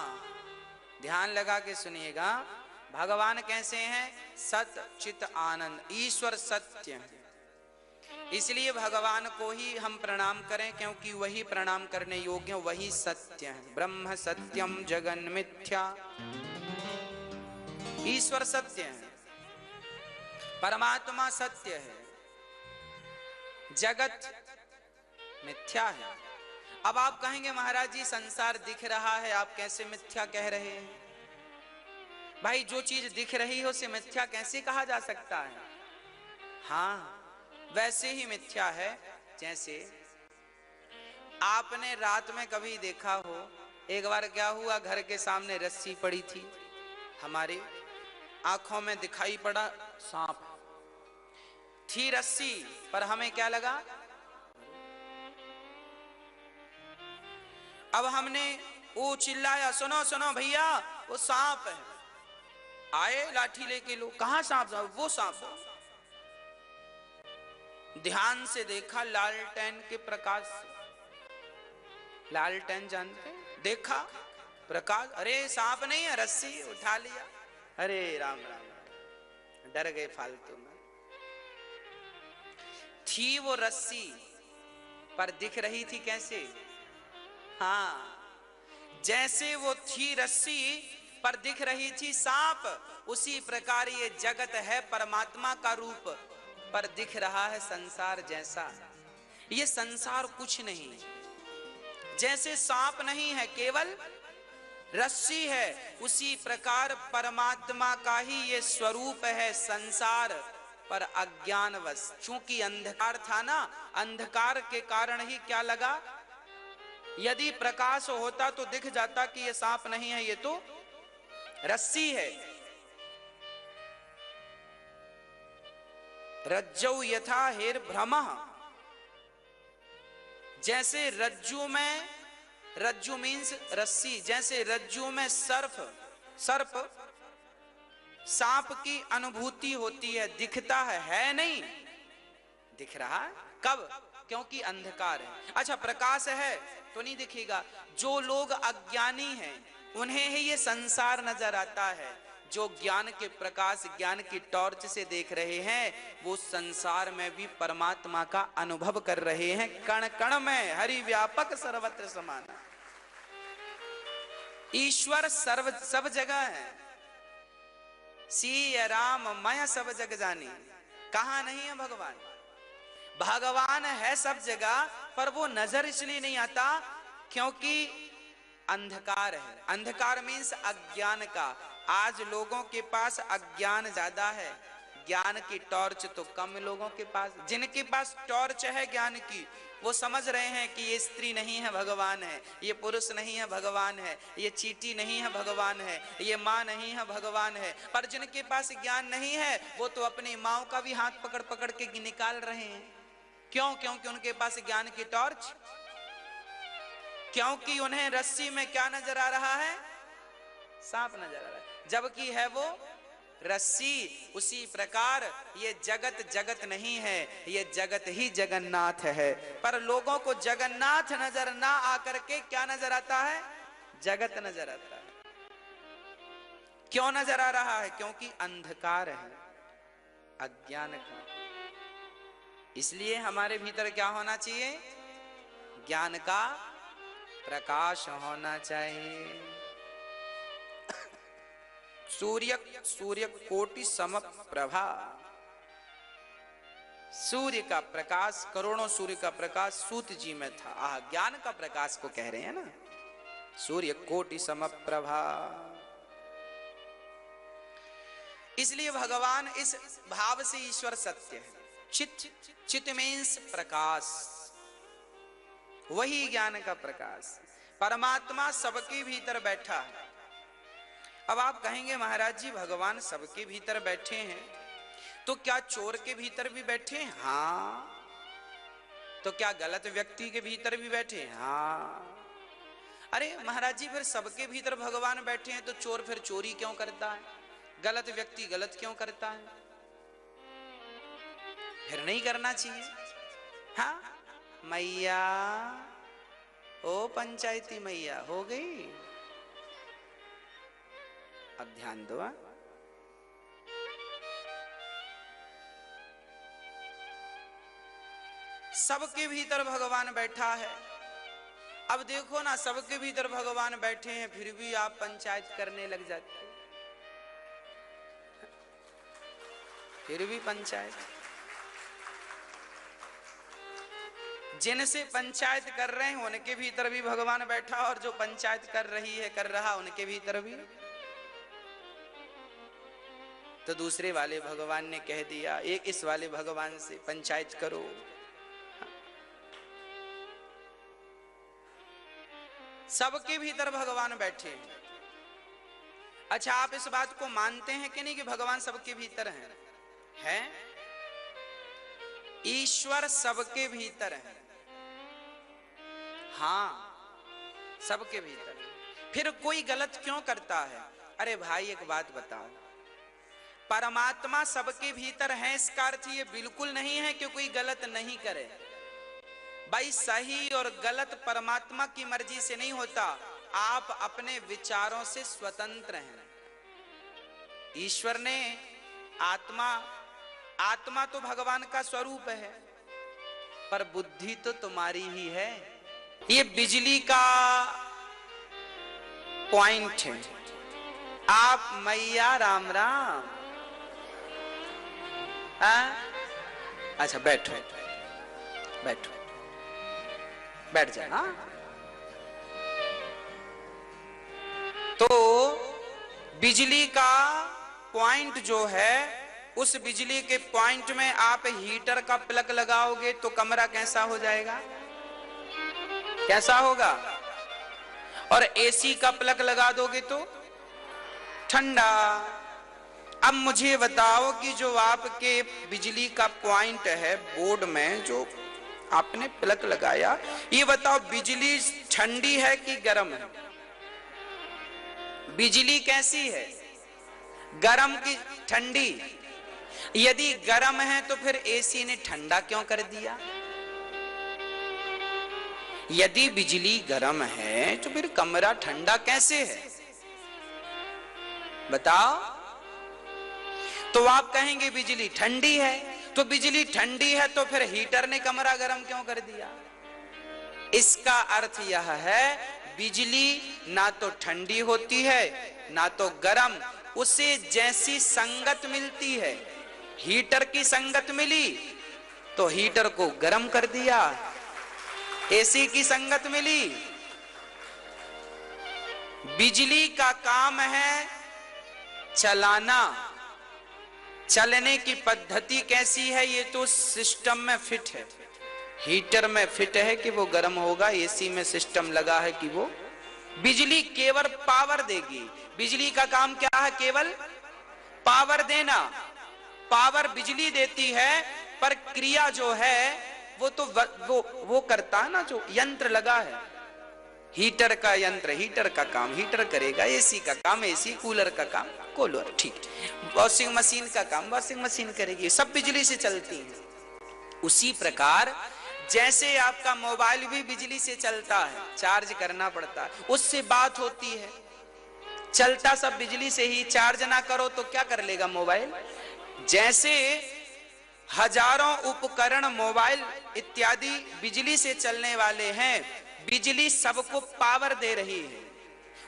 ध्यान लगा के सुनिएगा। भगवान कैसे हैं? सत चित आनंद, ईश्वर सत्य है। इसलिए भगवान को ही हम प्रणाम करें, क्योंकि वही प्रणाम करने योग्य, वही सत्य है। ब्रह्म सत्यम जगन मिथ्या, ईश्वर सत्य है, परमात्मा सत्य है, जगत मिथ्या है। अब आप कहेंगे महाराज जी संसार दिख रहा है, आप कैसे मिथ्या कह रहे हैं? भाई जो चीज दिख रही है उसे मिथ्या कैसे कहा जा सकता है? हाँ, वैसे ही मिथ्या है जैसे आपने रात में कभी देखा हो, एक बार क्या हुआ, घर के सामने रस्सी पड़ी थी, हमारी आंखों में दिखाई पड़ा सांप थी रस्सी, पर हमें क्या लगा? अब हमने वो चिल्लाया, सुनो सुनो भैया वो सांप है। आए लाठी लेके लोग, कहां सांप? वो सांप। ध्यान से देखा, लालटेन के प्रकाश से, लालटेन जानते? देखा प्रकाश, अरे सांप नहीं है, रस्सी। उठा लिया, अरे राम राम, डर गए फालतू में। थी वो रस्सी, पर दिख रही थी कैसे? हाँ, जैसे वो थी रस्सी पर दिख रही थी सांप, उसी प्रकार ये जगत है परमात्मा का रूप, पर दिख रहा है संसार जैसा। ये संसार कुछ नहीं, जैसे सांप नहीं है, केवल रस्सी है, उसी प्रकार परमात्मा का ही ये स्वरूप है संसार, पर अज्ञानवश। चूंकि अंधकार था ना, अंधकार के कारण ही क्या लगा? यदि प्रकाश होता तो दिख जाता कि ये सांप नहीं है, ये तो रस्सी है। रज्जौ यथा हेर भ्रमः, जैसे रज्जू में, रज्जू मीन्स रस्सी, जैसे रज्जू में सर्प सांप की अनुभूति होती है, दिखता है नहीं, दिख रहा है। कब? क्योंकि अंधकार है। अच्छा, प्रकाश है तो नहीं दिखेगा। जो लोग अज्ञानी हैं उन्हें ही ये संसार नजर आता है। जो ज्ञान के प्रकाश, ज्ञान की टॉर्च से देख रहे हैं, वो संसार में भी परमात्मा का अनुभव कर रहे हैं। कण कण में हरि व्यापक सर्वत्र समान। ईश्वर सर्व सब जगह है। सी राम मैं सब जग जानी, कहां नहीं है भगवान? भगवान है सब जगह, पर वो नजर इसलिए नहीं आता क्योंकि अंधकार है। अंधकार मीन्स अज्ञान का। आज लोगों के पास अज्ञान ज्यादा है, ज्ञान की टॉर्च तो कम लोगों के पास। जिनके पास टॉर्च है ज्ञान की, वो समझ रहे हैं कि ये स्त्री नहीं है भगवान है, ये पुरुष नहीं है भगवान है, ये चींटी नहीं है भगवान है, ये माँ नहीं है भगवान है। पर जिनके पास ज्ञान नहीं है वो तो अपनी माँ का भी हाथ पकड़ पकड़ के निकाल रहे हैं। क्यों? क्योंकि उनके पास ज्ञान की टॉर्च, क्योंकि उन्हें रस्सी में क्या नजर आ रहा है? सांप नजर आ रहा है, जबकि है वो रस्सी। उसी प्रकार ये जगत जगत नहीं है, ये जगत ही जगन्नाथ है। पर लोगों को जगन्नाथ नजर ना आकर के क्या नजर आता है? जगत नजर आता है। क्यों नजर आ रहा है? क्योंकि अंधकार है, अज्ञान का। इसलिए हमारे भीतर क्या होना चाहिए? ज्ञान का प्रकाश होना चाहिए। सूर्य कोटि समप्रभा, सूर्य का प्रकाश, करोड़ों सूर्य का प्रकाश सूत जी में था। आह, ज्ञान का प्रकाश को कह रहे हैं ना, सूर्य कोटि समप्रभा। इसलिए भगवान इस भाव से ईश्वर सत्य है। चित, चित मीन्स प्रकाश, वही ज्ञान का प्रकाश। परमात्मा सबके भीतर बैठा है। अब आप कहेंगे महाराज जी भगवान सबके भीतर बैठे हैं, तो क्या चोर के भीतर भी बैठे हैं? हाँ, तो क्या गलत व्यक्ति के भीतर भी बैठे हैं? हाँ। अरे महाराज जी, फिर सबके भीतर भगवान बैठे हैं तो चोर फिर चोरी क्यों करता है? गलत व्यक्ति गलत क्यों करता है? फिर नहीं करना चाहिए। हाँ मैया, ओ पंचायती मैया, हो गई? अब ध्यान दो। सबके भीतर भगवान बैठा है। अब देखो ना, सबके भीतर भगवान बैठे हैं फिर भी आप पंचायत करने लग जाते हैं। फिर भी पंचायत, जिनसे पंचायत कर रहे हैं उनके भीतर भी भगवान बैठा, और जो पंचायत कर रही है कर रहा उनके भीतर भी। तो दूसरे वाले भगवान ने कह दिया, एक इस वाले भगवान से पंचायत करो। सबके भीतर भगवान बैठे हैं। अच्छा, आप इस बात को मानते हैं कि नहीं कि भगवान सबके भीतर हैं? हैं? ईश्वर सबके भीतर है। हाँ, सबके भीतर। फिर कोई गलत क्यों करता है? अरे भाई एक बात बताओ, परमात्मा सबके भीतर है, इसका अर्थ ये बिल्कुल नहीं है कि कोई गलत नहीं करे। भाई सही और गलत परमात्मा की मर्जी से नहीं होता, आप अपने विचारों से स्वतंत्र हैं। ईश्वर ने आत्मा तो भगवान का स्वरूप है, पर बुद्धि तो तुम्हारी ही है। ये बिजली का पॉइंट है। आप मैया राम राम। अच्छा बैठो बैठो, बैठ जाए। हाँ, तो बिजली का पॉइंट जो है, उस बिजली के पॉइंट में आप हीटर का प्लग लगाओगे तो कमरा कैसा हो जाएगा? कैसा होगा? और एसी का प्लग लगा दोगे तो ठंडा। अब मुझे बताओ कि जो आपके बिजली का पॉइंट है बोर्ड में, जो आपने प्लग लगाया, ये बताओ बिजली ठंडी है कि गर्म है? बिजली कैसी है? गर्म की ठंडी? यदि गर्म है तो फिर एसी ने ठंडा क्यों कर दिया? यदि बिजली गर्म है तो फिर कमरा ठंडा कैसे है? बताओ। तो आप कहेंगे बिजली ठंडी है, तो बिजली ठंडी है तो फिर हीटर ने कमरा गर्म क्यों कर दिया? इसका अर्थ यह है, बिजली ना तो ठंडी होती है ना तो गर्म, उसे जैसी संगत मिलती है। हीटर की संगत मिली तो हीटर को गर्म कर दिया, एसी की संगत मिली। बिजली का काम है चलाना। चलने की पद्धति कैसी है ये तो सिस्टम में फिट है। हीटर में फिट है कि वो गर्म होगा, एसी में सिस्टम लगा है कि वो बिजली केवल पावर देगी। बिजली का काम क्या है? केवल पावर देना। पावर बिजली देती है, पर क्रिया जो है वो तो वो करता है ना, जो यंत्र लगा है। हीटर का यंत्र हीटर का काम हीटर करेगा, एसी का काम एसी, कूलर का काम कूलर, ठीक। वॉशिंग मशीन का काम वॉशिंग मशीन करेगी। सब बिजली से चलती है। उसी प्रकार जैसे आपका मोबाइल भी बिजली से चलता है, चार्ज करना पड़ता है, उससे बात होती है। चलता सब बिजली से ही, चार्ज ना करो तो क्या कर लेगा मोबाइल? जैसे हजारों उपकरण मोबाइल इत्यादि बिजली से चलने वाले हैं, बिजली सबको पावर दे रही है।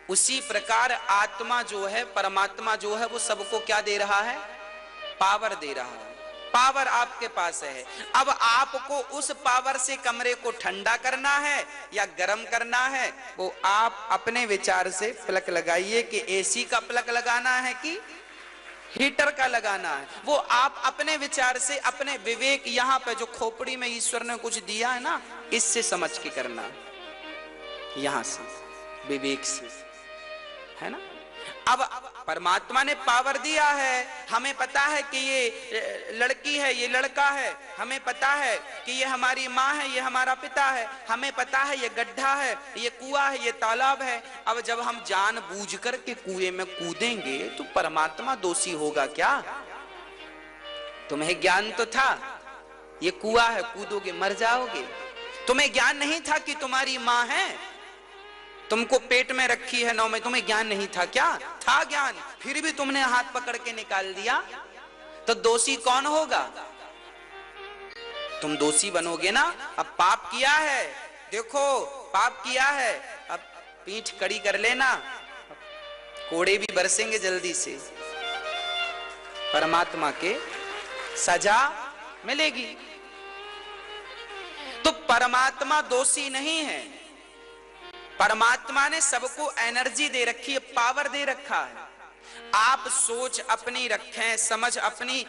उसी प्रकार आत्मा जो है, परमात्मा जो है, वो सबको क्या दे रहा है? पावर दे रहा है। पावर आपके पास है। अब आपको उस पावर से कमरे को ठंडा करना है या गर्म करना है, वो आप अपने विचार से प्लग लगाइए कि एसी का प्लग लगाना है कि हीटर का लगाना है। वो आप अपने विचार से, अपने विवेक, यहाँ पे जो खोपड़ी में ईश्वर ने कुछ दिया है ना, इससे समझ के करना, यहां से विवेक से, है ना। अब परमात्मा ने पावर दिया है, हमें पता है कि ये लड़की है, ये लड़का है, हमें पता है कि ये हमारी माँ है, ये हमारा पिता है, हमें पता है ये गड्ढा है, ये कुआं है, ये तालाब है। अब जब हम जानबूझ कर के कुएं में कूदेंगे तो परमात्मा दोषी होगा क्या? तुम्हें ज्ञान तो था ये कुआं है, कूदोगे मर जाओगे। तुम्हें ज्ञान नहीं था कि तुम्हारी माँ है, तुमको पेट में रखी है 9 में, तुम्हें ज्ञान नहीं था क्या? था ज्ञान, फिर भी तुमने हाथ पकड़ के निकाल दिया, तो दोषी कौन होगा? तुम दोषी बनोगे ना। अब पाप किया है, देखो पाप किया है, अब पीठ कड़ी कर लेना, कोड़े भी बरसेंगे जल्दी से, परमात्मा के सजा मिलेगी। तो परमात्मा दोषी नहीं है, परमात्मा ने सबको एनर्जी दे रखी है, पावर दे रखा है। आप सोच अपनी रखें, समझ अपनी।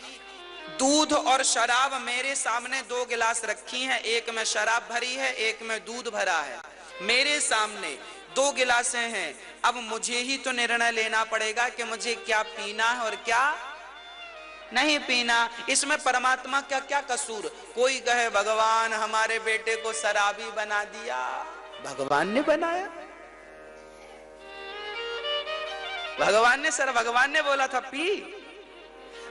दूध और शराब मेरे सामने 2 गिलास रखी हैं, एक में शराब भरी है, एक में दूध भरा है। मेरे सामने 2 गिलासें हैं, अब मुझे ही तो निर्णय लेना पड़ेगा कि मुझे क्या पीना है और क्या नहीं पीना। इसमें परमात्मा का क्या कसूर? कोई कहे भगवान हमारे बेटे को शराबी बना दिया, भगवान ने बनाया? भगवान ने बोला था पी।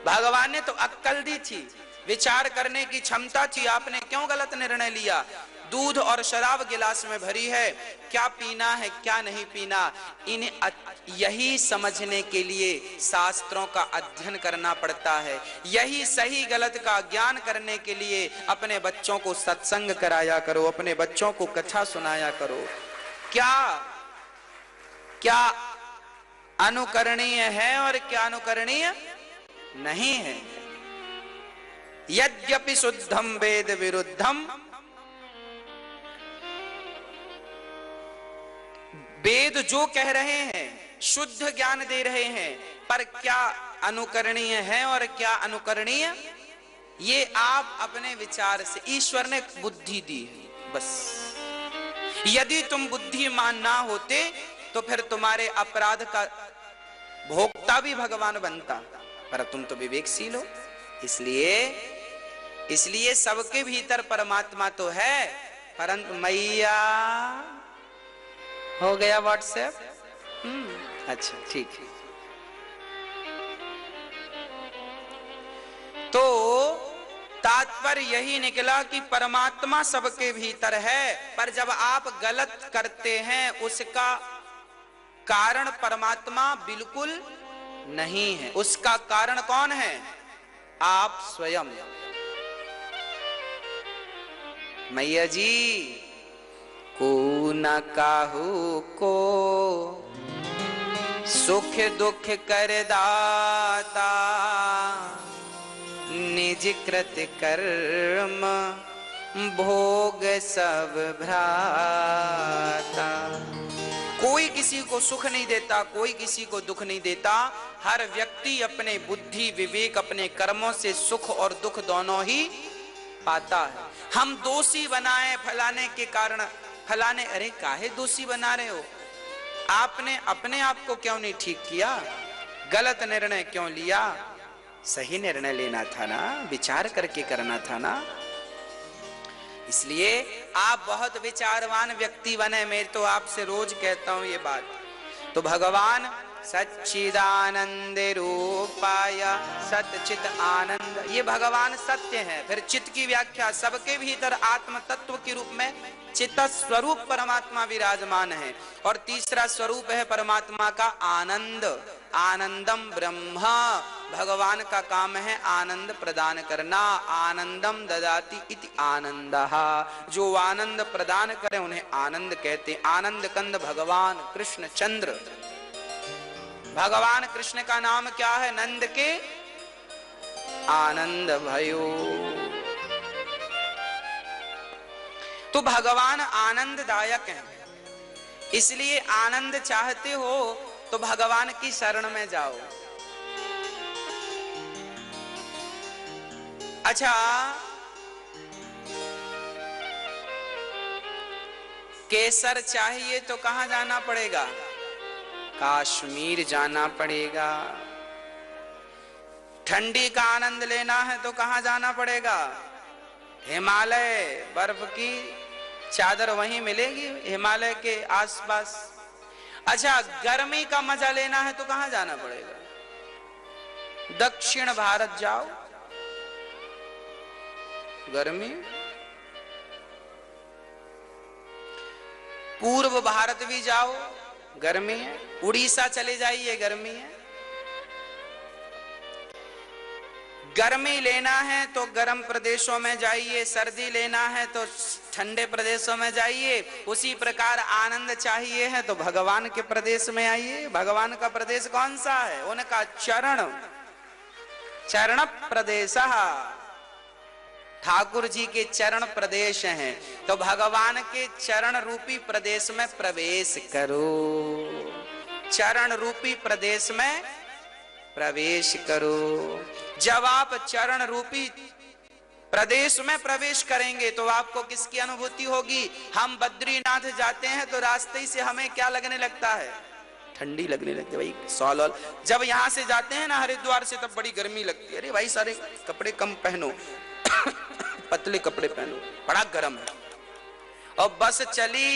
भगवान ने तो अक्ल दी थी, विचार करने की क्षमता थी, आपने क्यों गलत निर्णय लिया? दूध और शराब गिलास में भरी है, क्या पीना है क्या नहीं पीना, यही समझने के लिए शास्त्रों का अध्ययन करना पड़ता है। यही सही गलत का ज्ञान करने के लिए अपने बच्चों को सत्संग कराया करो, अपने बच्चों को कथा सुनाया करो। क्या क्या अनुकरणीय है और क्या अनुकरणीय नहीं है। यद्यपि शुद्धम वेद विरुद्धम, वेद जो कह रहे हैं शुद्ध ज्ञान दे रहे हैं, पर क्या अनुकरणीय है और क्या अनुकरणीय, ये आप अपने विचार से, ईश्वर ने बुद्धि दी है बस। यदि तुम बुद्धिमान ना होते तो फिर तुम्हारे अपराध का भोक्ता भी भगवान बनता, पर तुम तो विवेकशील हो। इसलिए सबके भीतर परमात्मा तो है, परंतु मैया हो गया व्हाट्सएप। अच्छा ठीक है। तो तात्पर्य यही निकला कि परमात्मा सबके भीतर है, पर जब आप गलत करते हैं उसका कारण परमात्मा बिल्कुल नहीं है। उसका कारण कौन है? आप स्वयं। मैया जी को न काहू को सुख दुख कर दाता, निज कृत कर्म भोग सब भ्राता। कोई किसी को सुख नहीं देता, कोई किसी को दुख नहीं देता। हर व्यक्ति अपने बुद्धि विवेक अपने कर्मों से सुख और दुख दोनों ही पाता है। हम दोषी बनाए फलाने के कारण, फलाने, अरे काहे दोषी बना रहे हो? आपने अपने आप को क्यों नहीं ठीक किया? गलत निर्णय क्यों लिया? सही निर्णय लेना था ना, विचार करके करना था ना। इसलिए आप बहुत विचारवान व्यक्ति बने। मैं तो आपसे रोज कहता हूं ये बात। तो भगवान सच्चिदानंद रूपाय सच्चित आनंद, ये भगवान सत्य है। फिर चित्त की व्याख्या, सबके भीतर आत्म तत्व के रूप में चित्त स्वरूप परमात्मा विराजमान है। और तीसरा स्वरूप है परमात्मा का आनंद, आनंदम ब्रह्मा। भगवान का काम है आनंद प्रदान करना। आनंदम ददाति इति आनंदः, जो आनंद प्रदान करे उन्हें आनंद कहते। आनंद कंद भगवान कृष्ण चंद्र। भगवान कृष्ण का नाम क्या है? नंद के आनंद भयो। तो भगवान आनंददायक हैं। इसलिए आनंद चाहते हो तो भगवान की शरण में जाओ। अच्छा, केसर चाहिए तो कहां जाना पड़ेगा? कश्मीर जाना पड़ेगा। ठंडी का आनंद लेना है तो कहां जाना पड़ेगा? हिमालय, बर्फ की चादर वहीं मिलेगी हिमालय के आसपास। अच्छा, गर्मी का मजा लेना है तो कहां जाना पड़ेगा? दक्षिण भारत जाओ, गर्मी। पूर्व भारत भी जाओ, गर्मी है। उड़ीसा चले जाइए, गर्मी है। गर्मी लेना है तो गर्म प्रदेशों में जाइए, सर्दी लेना है तो ठंडे प्रदेशों में जाइए। उसी प्रकार आनंद चाहिए है तो भगवान के प्रदेश में आइए। भगवान का प्रदेश कौन सा है? उनका चरण, चरण प्रदेश, ठाकुर जी के चरण प्रदेश हैं। तो भगवान के चरण रूपी प्रदेश में प्रवेश करो। चरण रूपी प्रदेश में प्रवेश करो। जब आप चरण रूपी प्रदेश में प्रवेश करेंगे तो आपको किसकी अनुभूति होगी? हम बद्रीनाथ जाते हैं तो रास्ते से हमें क्या लगने लगता है? ठंडी लगने लगती है भाई, सॉल। जब यहां से जाते हैं ना हरिद्वार से, तब बड़ी गर्मी लगती है। अरे भाई सारे कपड़े कम पहनो, पतले कपड़े पहनो, बड़ा गर्म है। और बस चली,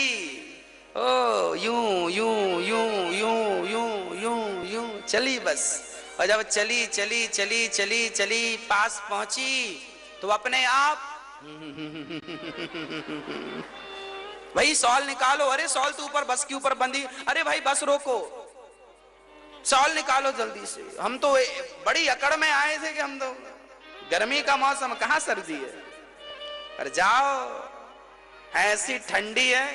ओ यूं यूं यूं यूं यूं यूं यूं चली बस। और जब चली चली चली चली चली पास पहुंची तो अपने आप भाई सॉल निकालो। अरे सॉल तो ऊपर बस के ऊपर बंधी। अरे भाई बस रोको, सॉल निकालो जल्दी से। हम तो बड़ी अकड़ में आए थे कि हम तो गर्मी का मौसम, कहां सर्दी है। पर जाओ, ऐसी ठंडी है।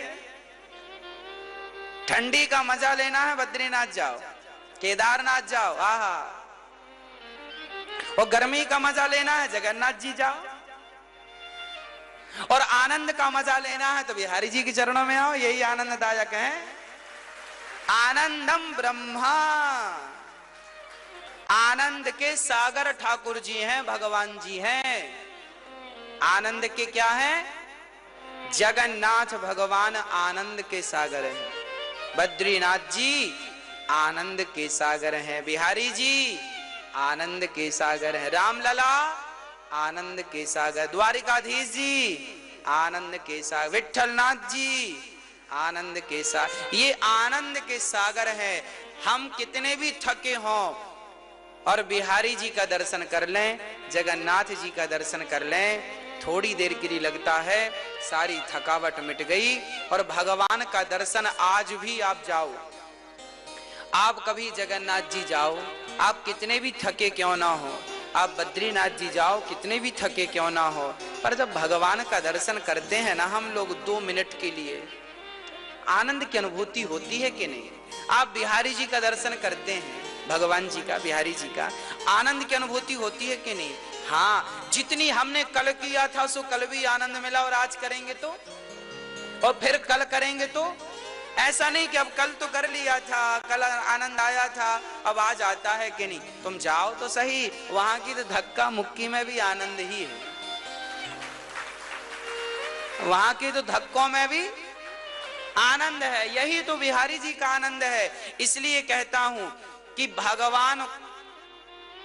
ठंडी का मजा लेना है, बद्रीनाथ जाओ, केदारनाथ जाओ, आहा। और गर्मी का मजा लेना है, जगन्नाथ जी जाओ। और आनंद का मजा लेना है तो बिहारी जी के चरणों में आओ, यही आनंददायक है। आनंदम ब्रह्मा, आनंद के सागर ठाकुर जी हैं, भगवान जी हैं। आनंद के क्या है? जगन्नाथ भगवान आनंद के सागर हैं। बद्रीनाथ जी आनंद के सागर हैं। बिहारी जी आनंद के सागर हैं। रामलला आनंद के सागर। द्वारिकाधीश जी आनंद के सागर। विठलनाथ जी आनंद के सागर। ये आनंद के सागर है। हम कितने भी थके हों और बिहारी जी का दर्शन कर लें, जगन्नाथ जी का दर्शन कर लें, थोड़ी देर के लिए लगता है सारी थकावट मिट गई। और भगवान का दर्शन आज भी आप जाओ, आप कभी जगन्नाथ जी जाओ, आप कितने भी थके क्यों ना हो, आप बद्रीनाथ जी जाओ, कितने भी थके क्यों ना हो, पर जब भगवान का दर्शन करते हैं ना हम लोग 2 मिनट के लिए, आनंद की अनुभूति होती है कि नहीं? आप बिहारी जी का दर्शन करते हैं, भगवान जी का, बिहारी जी का, आनंद की अनुभूति होती है कि नहीं? हाँ, जितनी हमने कल किया था सो कल भी आनंद मिला, और आज करेंगे तो, और फिर कल करेंगे तो। ऐसा नहीं कि अब कल तो कर लिया था, कल आनंद आया था, अब आज आता है कि नहीं। तुम जाओ तो सही, वहां की तो धक्का मुक्की में भी आनंद ही है, वहां के तो धक्कों में भी आनंद है। यही तो बिहारी जी का आनंद है। इसलिए कहता हूं कि भगवान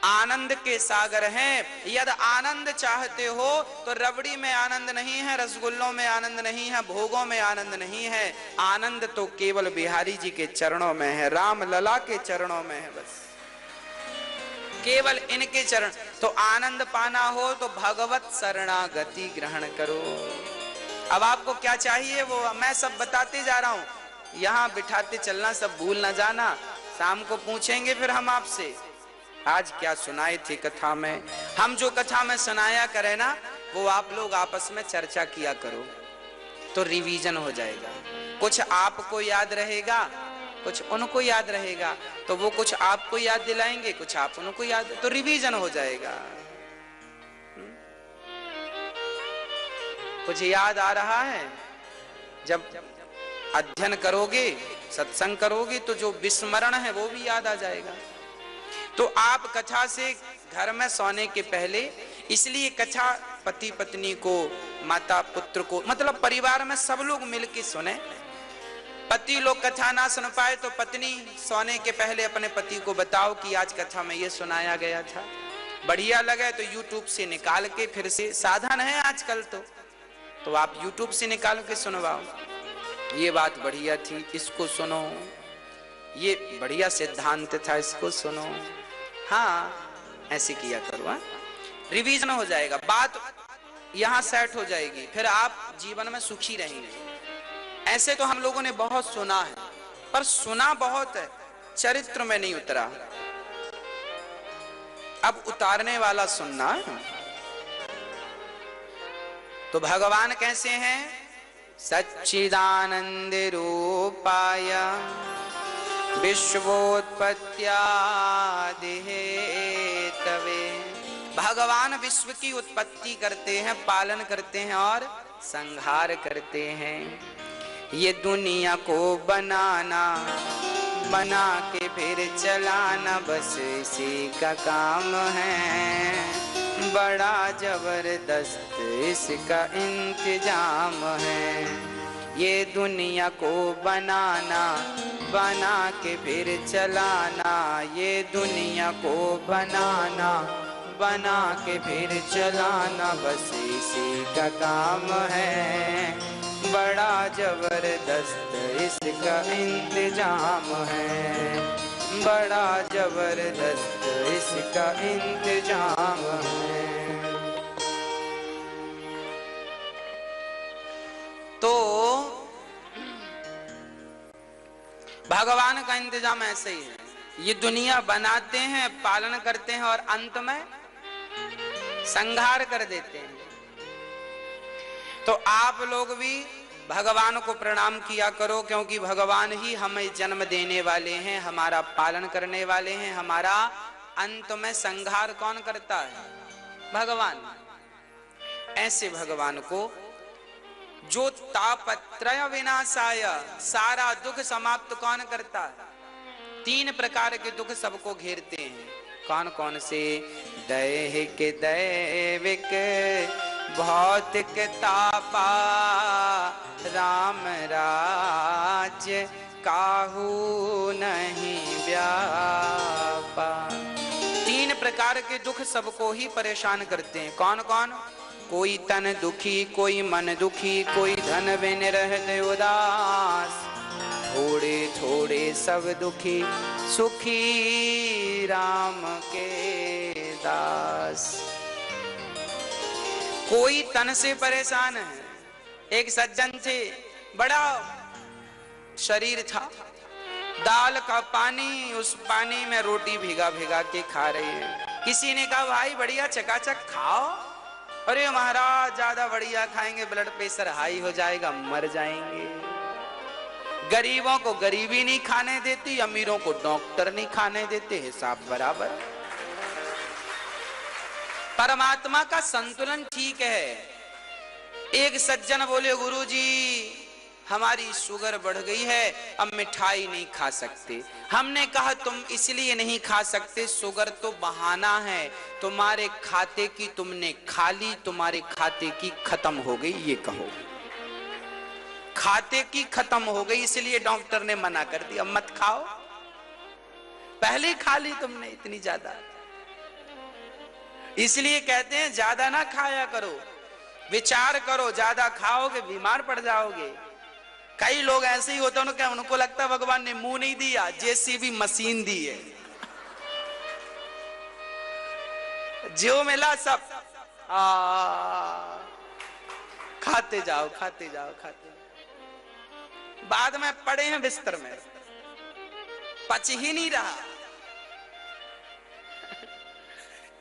आनंद के सागर हैं। यदि आनंद चाहते हो तो रबड़ी में आनंद नहीं है, रसगुल्लों में आनंद नहीं है, भोगों में आनंद नहीं है। आनंद तो केवल बिहारी जी के चरणों में है, राम लला के चरणों में है, बस केवल इनके चरण। तो आनंद पाना हो तो भगवत शरणागति ग्रहण करो। अब आपको क्या चाहिए वो मैं सब बताते जा रहा हूं, यहां बिठाते चलना, सब भूल ना जाना। शाम को पूछेंगे फिर हम आपसे आज क्या सुनाए थे कथा में। हम जो कथा में सुनाया करें ना, वो आप लोग आपस में चर्चा किया करो तो रिवीजन हो जाएगा। कुछ आपको याद रहेगा, कुछ उनको याद रहेगा, तो वो कुछ आपको याद दिलाएंगे, कुछ आप उनको याद, तो रिवीजन हो जाएगा। कुछ याद आ रहा है? जब अध्ययन करोगे, सत्संग करोगे, तो जो विस्मरण है वो भी याद आ जाएगा। तो आप कथा से घर में सोने के पहले, इसलिए कथा पति पत्नी को, माता पुत्र को, मतलब परिवार में सब लोग मिलके सुने। पति लोग कथा ना सुन पाए तो पत्नी सोने के पहले अपने पति को बताओ कि आज कथा में ये सुनाया गया था, बढ़िया लगे तो यूट्यूब से निकाल के फिर से, साधन है आजकल तो आप यूट्यूब से निकाल के सुनवाओ, ये बात बढ़िया थी, इसको सुनो, ये बढ़िया सिद्धांत था, इसको सुनो। हाँ, ऐसे किया करो, हाँ? रिवीजन हो जाएगा, बात यहां सेट हो जाएगी, फिर आप जीवन में सुखी रहेंगे। ऐसे तो हम लोगों ने बहुत सुना है, पर सुना बहुत है, चरित्र में नहीं उतरा। अब उतारने वाला सुनना है। तो भगवान कैसे हैं? सच्चिदानंद रूपाय विश्वोत्पत्त्यादि हेतवे। भगवान विश्व की उत्पत्ति करते हैं, पालन करते हैं और संहार करते हैं। ये दुनिया को बनाना, बना के फिर चलाना, बस इसी का काम है। बड़ा जबरदस्त इसका इंतजाम है। ये दुनिया को बनाना, बना के फिर चलाना, ये दुनिया को बनाना, बना के फिर चलाना, बस इसी का काम है। बड़ा जबरदस्त इसका इंतजाम है, बड़ा जबरदस्त इसका इंतजाम है। तो भगवान का इंतजाम ऐसे ही है, ये दुनिया बनाते हैं, पालन करते हैं और अंत में संहार कर देते हैं। तो आप लोग भी भगवान को प्रणाम किया करो, क्योंकि भगवान ही हमें जन्म देने वाले हैं, हमारा पालन करने वाले हैं। हमारा अंत में संहार कौन करता है? भगवान। ऐसे भगवान को जो तापत्रय विनाशाय, सारा दुख समाप्त कौन करता है? 3 प्रकार के दुख सबको घेरते हैं। कौन कौन से? दैहिक दैविक भौतिक तापा, राम राज्य काहू नहीं व्यापा। 3 प्रकार के दुख सबको ही परेशान करते हैं। कौन कौन? कोई तन दुखी, कोई मन दुखी, कोई धन बिन रहते उदास, थोड़े थोड़े सब दुखी, सुखी राम के दास। कोई तन से परेशान है। एक सज्जन थे, बड़ा शरीर था, दाल का पानी, उस पानी में रोटी भिगा भिगा के खा रहे हैं। किसी ने कहा भाई बढ़िया चकाचक खाओ। अरे महाराज ज्यादा बढ़िया खाएंगे ब्लड प्रेशर हाई हो जाएगा, मर जाएंगे। गरीबों को गरीबी नहीं खाने देती, अमीरों को डॉक्टर नहीं खाने देते, हिसाब बराबर। परमात्मा का संतुलन ठीक है। एक सज्जन बोले गुरुजी हमारी शुगर बढ़ गई है, अब मिठाई नहीं खा सकते। हमने कहा तुम इसलिए नहीं खा सकते, शुगर तो बहाना है, तुम्हारे खाते की तुमने खा ली, तुम्हारे खाते की खत्म हो गई, ये कहो। खाते की खत्म हो गई इसलिए डॉक्टर ने मना कर दिया मत खाओ, पहले खा ली तुमने इतनी ज्यादा। इसलिए कहते हैं ज्यादा ना खाया करो, विचार करो, ज्यादा खाओगे बीमार पड़ जाओगे। कई लोग ऐसे ही होते हैं, उनको लगता है भगवान ने मुंह नहीं दिया, जेसीबी मशीन दी है, जो मिला सब खाते जाओ खाते जाओ खाते जाओ। बाद में पड़े हैं बिस्तर में, पच ही नहीं रहा।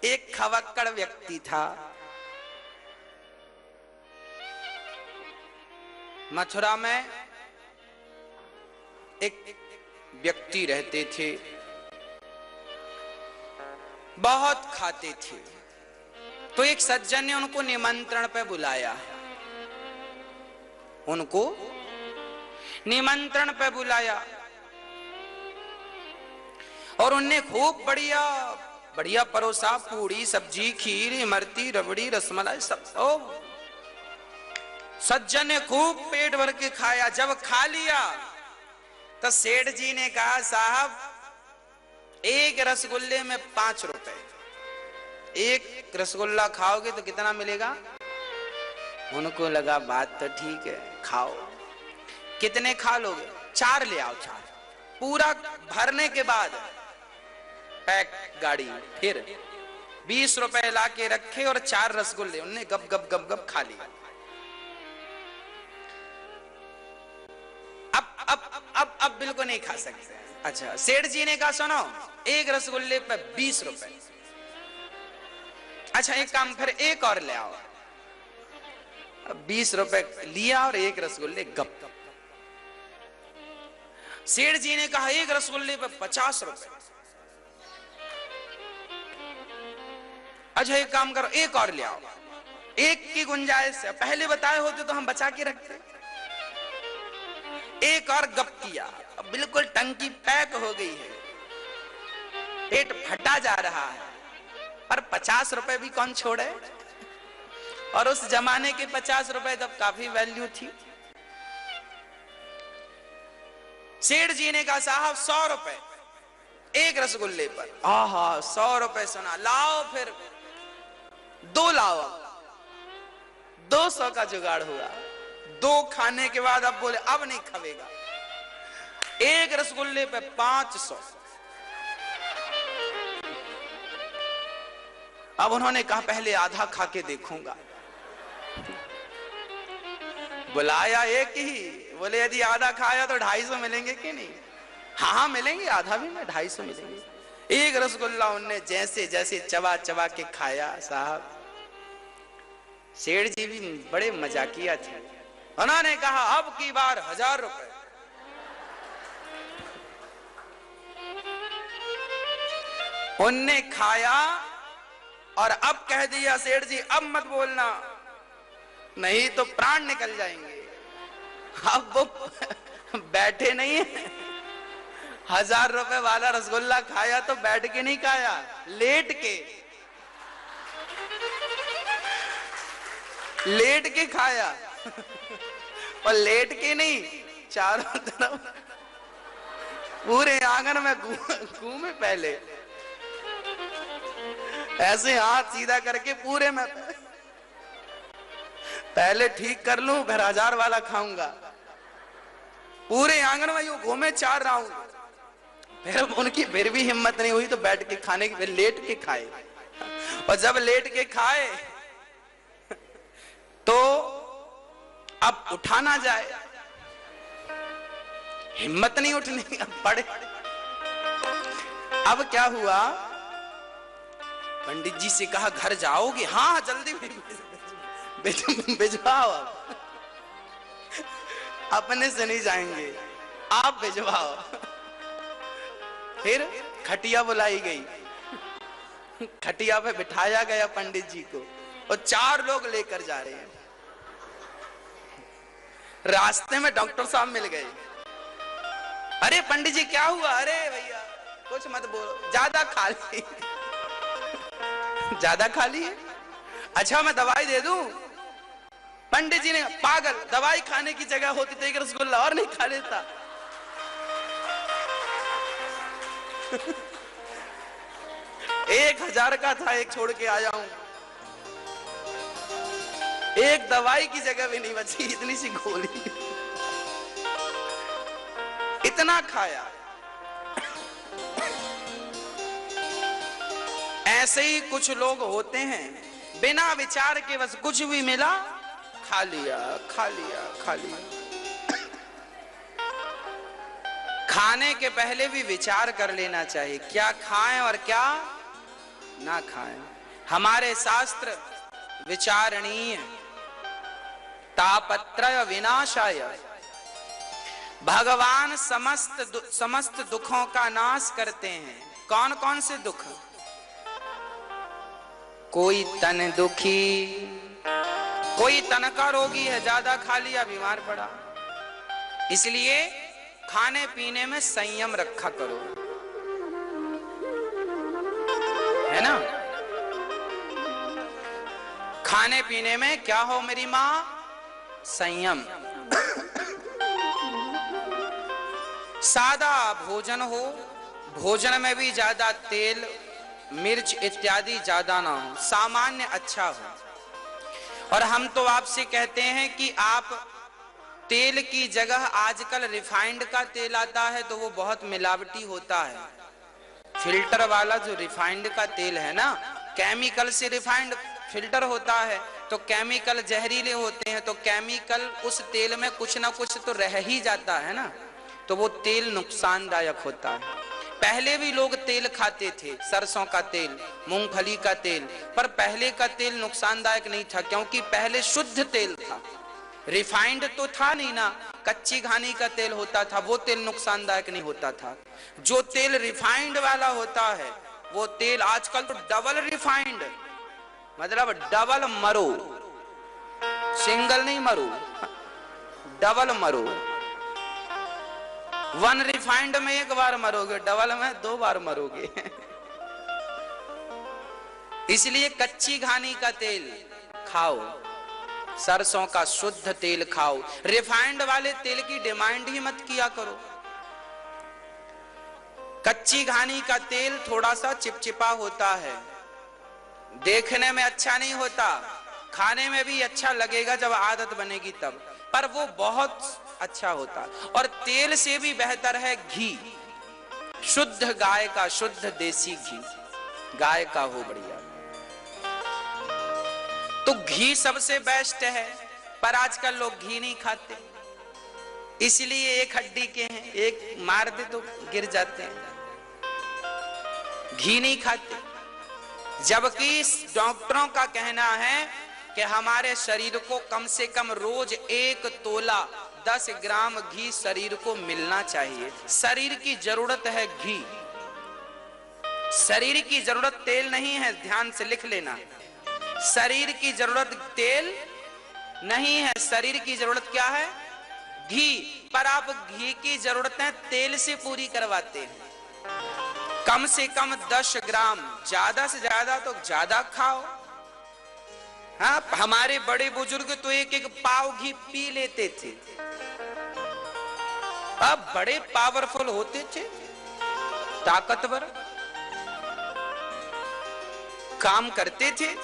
एक खवक्कड़ व्यक्ति था, मथुरा में एक व्यक्ति रहते थे, बहुत खाते थे। तो एक सज्जन ने उनको निमंत्रण पे बुलाया, उनको निमंत्रण पे बुलाया और उनने खूब बढ़िया बढ़िया परोसा, पूड़ी सब्जी खीर इमरती रबड़ी रसमलाई सब। सज्जन ने खूब पेट भर के खाया। जब खा लिया तो सेठ जी ने कहा साहब एक रसगुल्ले में 5 रुपए, एक रसगुल्ला खाओगे तो कितना मिलेगा? उनको लगा बात तो ठीक है, खाओ। कितने खा लोगे? 4 ले आओ, 4। पूरा भरने के बाद पैक गाड़ी, फिर 20 रुपए ला के रखे और 4 रसगुल्ले उनने गप गप गप गप खा लिया। अब बिल्कुल नहीं खा सकते। अच्छा, सेठ जी ने कहा सुनो, एक रसगुल्ले पे 20 रुपए। अच्छा एक काम, फिर एक और ले आओ। 20 रुपए लिया और एक रसगुल्ले गप। सेठ जी ने कहा एक रसगुल्ले पे 50 रुपए। अच्छा एक काम करो, एक और ले आओ। एक की गुंजाइश है, पहले बताए होते तो हम बचा के रखते। एक और गप किया, अब बिल्कुल टंकी पैक हो गई है, पेट फटा जा रहा है, पर 50 रुपए भी कौन छोड़े। और उस जमाने के 50 रुपए तब काफी वैल्यू थी। सेठ जी ने कहा साहब 100 रुपए एक रसगुल्ले पर। आहा 100 रुपए सुना, लाओ फिर 2 लाओ। 200 का जुगाड़ हुआ। 2 खाने के बाद अब बोले अब नहीं खवेगा। एक रसगुल्ले पे 500। अब उन्होंने कहा पहले आधा खा के देखूंगा। बुलाया एक ही, बोले यदि आधा खाया तो 250 मिलेंगे कि नहीं? हाँ मिलेंगे, आधा भी में 250 मिलेंगे। एक रसगुल्ला उनने जैसे जैसे चबा चबा के खाया साहब, सेठ जी भी बड़े मजाकिया थे। उन्होंने कहा अब की बार 1000 रुपए। उनने खाया और अब कह दिया सेठ जी अब मत बोलना, नहीं तो प्राण निकल जाएंगे। अब वो बैठे नहीं है। 1000 रुपए वाला रसगुल्ला खाया तो बैठ के नहीं खाया, लेट के खाया। और लेट के नहीं, चारों तरफ पूरे आंगन में घूमे। पहले ऐसे हाथ सीधा करके पूरे में पहले ठीक कर लूं, फिर 1000 वाला खाऊंगा। पूरे आंगन में यूं घूमे 4 राउंड। फिर उनकी फिर भी हिम्मत नहीं हुई तो बैठ के खाने की, फिर लेट के खाए। और जब लेट के खाए तो अब उठा ना जाए, हिम्मत नहीं उठने की, अब पड़े। अब क्या हुआ, पंडित जी से कहा घर जाओगे? हाँ जल्दी भिजवाओ। अपने से नहीं जाएंगे, आप भिजवाओ। फिर खटिया बुलाई गई, खटिया पे बिठाया गया पंडित जी को और 4 लोग लेकर जा रहे हैं। रास्ते में डॉक्टर साहब मिल गए। अरे पंडित जी क्या हुआ? अरे भैया कुछ मत बोलो, ज्यादा खा ली। ज्यादा खा ली है? अच्छा मैं दवाई दे दूं? पंडित जी ने, पागल, दवाई खाने की जगह होती तो एक रसगुल्ला और नहीं खा लेता। 1000 का था, एक छोड़ के आया हूं। एक दवाई की जगह भी नहीं बची, इतनी सी गोली। इतना खाया। ऐसे ही कुछ लोग होते हैं, बिना विचार के बस कुछ भी मिला खा लिया, खा लिया, खा लिया। खाने के पहले भी विचार कर लेना चाहिए, क्या खाएं और क्या ना खाएं। हमारे शास्त्र विचारणीय, तापत्रय विनाशाय, भगवान समस्त दुखों का नाश करते हैं। कौन कौन से दुख? कोई तन दुखी, कोई तन का रोगी है, ज्यादा खा लिया बीमार पड़ा। इसलिए खाने पीने में संयम रखा करो, है ना। खाने पीने में क्या हो मेरी मां? संयम। सादा भोजन हो, भोजन में भी ज्यादा तेल मिर्च इत्यादि ज्यादा ना हो, सामान्य अच्छा हो। और हम तो आपसे कहते हैं कि आप तेल की जगह आजकल रिफाइंड का तेल आता है तो वो बहुत मिलावटी होता है। फिल्टर वाला जो रिफाइंड का तेल है ना, केमिकल से रिफाइंड फिल्टर होता है तो केमिकल जहरीले होते हैं, तो केमिकल उस तेल में कुछ ना कुछ तो रह ही जाता है ना, तो वो तेल नुकसानदायक होता है। पहले भी लोग तेल खाते थे, सरसों का तेल, मूंगफली का तेल, पर पहले का तेल नुकसानदायक नहीं था क्योंकि पहले शुद्ध तेल था। रिफाइंड तो था नहीं ना, कच्ची घानी का तेल होता था, वो तेल नुकसानदायक नहीं होता था। जो तेल रिफाइंड वाला होता है वो तेल आजकल तो डबल रिफाइंड, मतलब डबल मरो, सिंगल नहीं मरो, डबल मरो। वन रिफाइंड में एक बार मरोगे, डबल में 2 बार मरोगे। इसलिए कच्ची घानी का तेल खाओ, सरसों का शुद्ध तेल खाओ, रिफाइंड वाले तेल की डिमांड ही मत किया करो। कच्ची घानी का तेल थोड़ा सा चिपचिपा होता है, देखने में अच्छा नहीं होता, खाने में भी अच्छा लगेगा जब आदत बनेगी तब, पर वो बहुत अच्छा होता है। और तेल से भी बेहतर है घी, शुद्ध गाय का, शुद्ध देसी घी, गाय का हो बढ़िया, तो घी सबसे बेस्ट है। पर आजकल लोग घी नहीं खाते, इसलिए एक हड्डी के हैं, एक मार दे तो गिर जाते हैं, घी नहीं खाते। जबकि डॉक्टरों का कहना है कि हमारे शरीर को कम से कम रोज 1 तोला 10 ग्राम घी शरीर को मिलना चाहिए। शरीर की जरूरत है घी, शरीर की जरूरत तेल नहीं है, ध्यान से लिख लेना। शरीर की जरूरत तेल नहीं है, शरीर की जरूरत क्या है? घी। पर आप घी की जरूरतें तेल से पूरी करवाते हैं। कम से कम 10 ग्राम, ज्यादा से ज्यादा तो ज्यादा खाओ। हाँ, हमारे बड़े बुजुर्ग तो 1-1 पाव घी पी लेते थे, अब बड़े पावरफुल होते थे, ताकतवर, काम करते थे।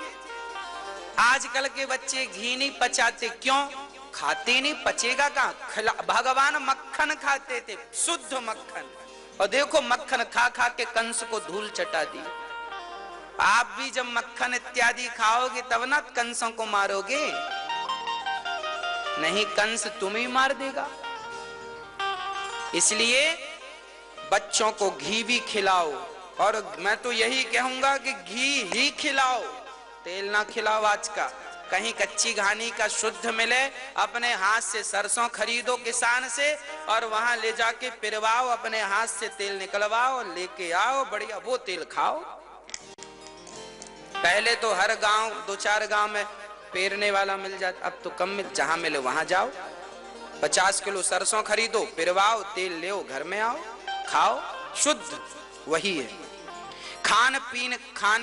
आजकल के बच्चे घी नहीं पचाते, क्यों? खाते नहीं, पचेगा कहां? भगवान मक्खन खाते थे, शुद्ध मक्खन, और देखो मक्खन खा खा के कंस को धूल चटा दी। आप भी जब मक्खन इत्यादि खाओगे तब ना कंसों को मारोगे, नहीं कंस तुम्हें मार देगा। इसलिए बच्चों को घी भी खिलाओ, और मैं तो यही कहूंगा कि घी ही खिलाओ, तेल ना खिलाओ आज का। कहीं कच्ची घानी का शुद्ध मिले, अपने हाथ से सरसों खरीदो किसान से, और वहां ले जाके पिरवाओ, अपने हाथ से तेल निकलवाओ, लेके आओ, बढ़िया वो तेल खाओ। पहले तो हर गांव 2-4 गांव में पेरने वाला मिल जाता, अब तो कम मिल, जहां मिले वहां जाओ, 50 किलो सरसों खरीदो, पिरवाओ, तेल ले घर में आओ, खाओ, शुद्ध वही है। खान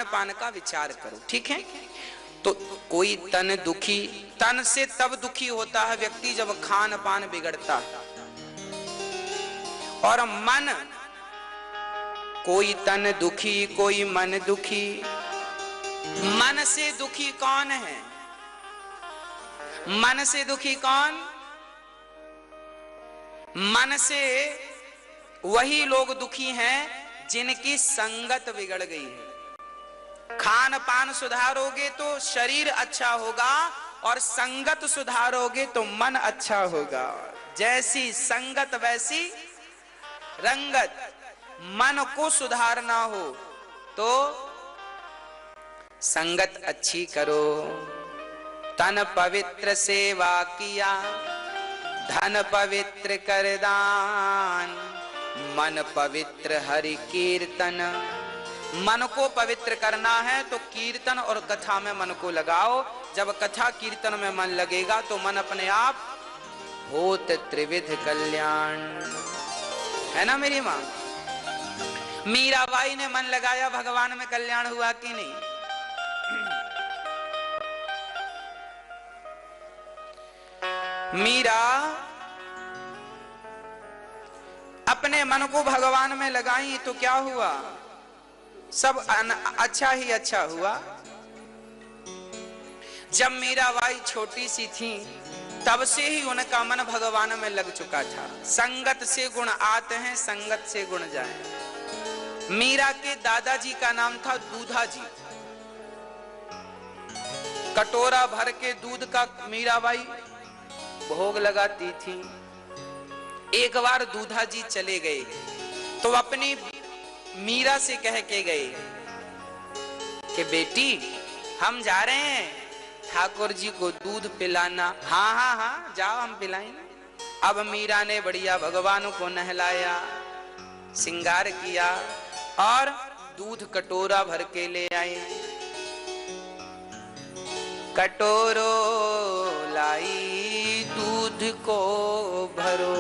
पान का विचार करो, ठीक है? तो कोई तन दुखी, तन से तब दुखी होता है व्यक्ति जब खान पान बिगड़ता है, और मन, कोई तन दुखी कोई मन दुखी। मन से दुखी कौन है? मन से दुखी कौन? मन से वही लोग दुखी हैं जिनकी संगत बिगड़ गई है। खान पान सुधारोगे तो शरीर अच्छा होगा, और संगत सुधारोगे तो मन अच्छा होगा। जैसी संगत वैसी रंगत। मन को सुधारना हो तो संगत अच्छी करो। तन पवित्र सेवा किया, धन पवित्र कर दान, मन पवित्र हरि कीर्तन। मन को पवित्र करना है तो कीर्तन और कथा में मन को लगाओ। जब कथा कीर्तन में मन लगेगा तो मन अपने आप होत त्रिविध कल्याण। है ना मेरी मां? मीराबाई ने मन लगाया, भगवान में कल्याण हुआ कि नहीं? मीरा अपने मन को भगवान में लगाई तो क्या हुआ, सब अच्छा ही अच्छा हुआ। जब मीराबाई छोटी सी थी तब से ही उनका मन भगवान में लग चुका था। संगत से गुण आते हैं, संगत से गुण जाए। मीरा के दादाजी का नाम था दूधा जी। कटोरा भर के दूध का मीराबाई भोग लगाती थी। एक बार दूधा जी चले गए तो अपनी मीरा से कह के गए कि बेटी हम जा रहे हैं, ठाकुर जी को दूध पिलाना। हाँ हाँ हाँ जाओ, हम पिलाएंगे। अब मीरा ने बढ़िया भगवान को नहलाया, श्रृंगार किया और दूध कटोरा भर के ले आए। कटोरो लाई दूध को भरो,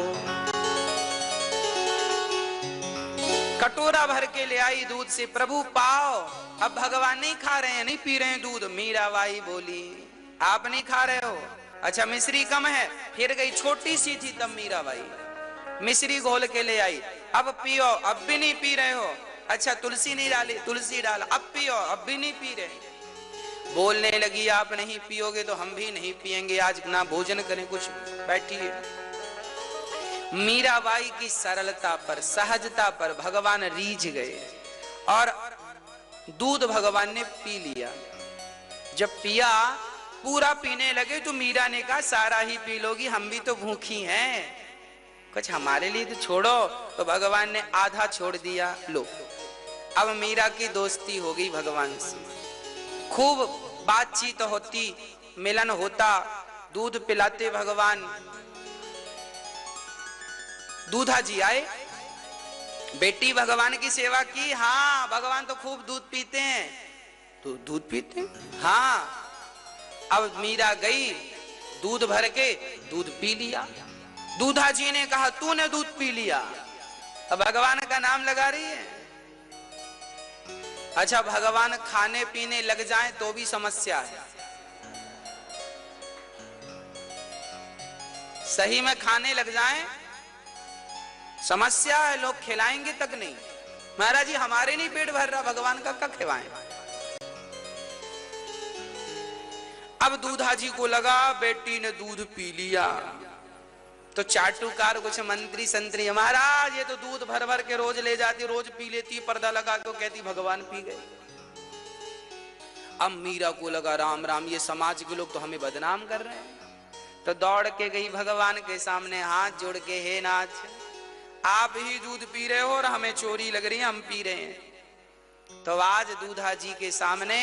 कटोरा भर के ले आई दूध से। प्रभु पाओ। अब भगवान नहीं खा रहे हैं, नहीं पी रहे हैं दूध। मीराबाई बोली आप नहीं खा रहे हो, अच्छा मिश्री कम है। फिर गई, छोटी सी थी तब मीराबाई, मिश्री घोल के ले आई। अब पियो, अब भी नहीं पी रहे हो। अच्छा तुलसी नहीं डाली, तुलसी डाला, अब पियो, अब भी नहीं पी रहे। बोलने लगी आप नहीं पियोगे तो हम भी नहीं पिएंगे, आज ना भोजन करें कुछ, बैठिए। मीराबाई की सरलता पर, सहजता पर भगवान रीझ गए और दूध भगवान ने पी लिया। जब पिया, पूरा पीने लगे तो मीरा ने कहा सारा ही पी लोगी, हम भी तो भूखी हैं, कुछ हमारे लिए तो छोड़ो। तो भगवान ने आधा छोड़ दिया। लो, अब मीरा की दोस्ती हो गई भगवान से, खूब बातचीत होती, मिलन होता, दूध पिलाते भगवान। दूधा जी आए, बेटी भगवान की सेवा की। हाँ भगवान तो खूब दूध पीते हैं। तो दूध पीते हैं? हाँ। अब मीरा गई, दूध भर के दूध पी लिया। दूधा जी ने कहा तूने दूध पी लिया, अब भगवान का नाम लगा रही है। अच्छा भगवान खाने पीने लग जाए तो भी समस्या है। सही में खाने लग जाए समस्या है, लोग खिलाएंगे तक नहीं। महाराज जी हमारे नहीं पेट भर रहा, भगवान का क्या खिलाएं। अब दूधा जी को लगा बेटी ने दूध पी लिया तो चाटुकार कुछ मंत्री संतरी, महाराज ये तो दूध भर भर के रोज ले जाती, रोज पी लेती, पर्दा लगा के कहती भगवान पी गए। अब मीरा को लगा राम राम, ये समाज के लोग तो हमें बदनाम कर रहे हैं। तो दौड़ के गई भगवान के सामने, हाथ जोड़ के, हे नाथ आप ही दूध पी रहे हो और हमें चोरी लग रही है, हम पी रहे हैं। तो आज दूधा जी के सामने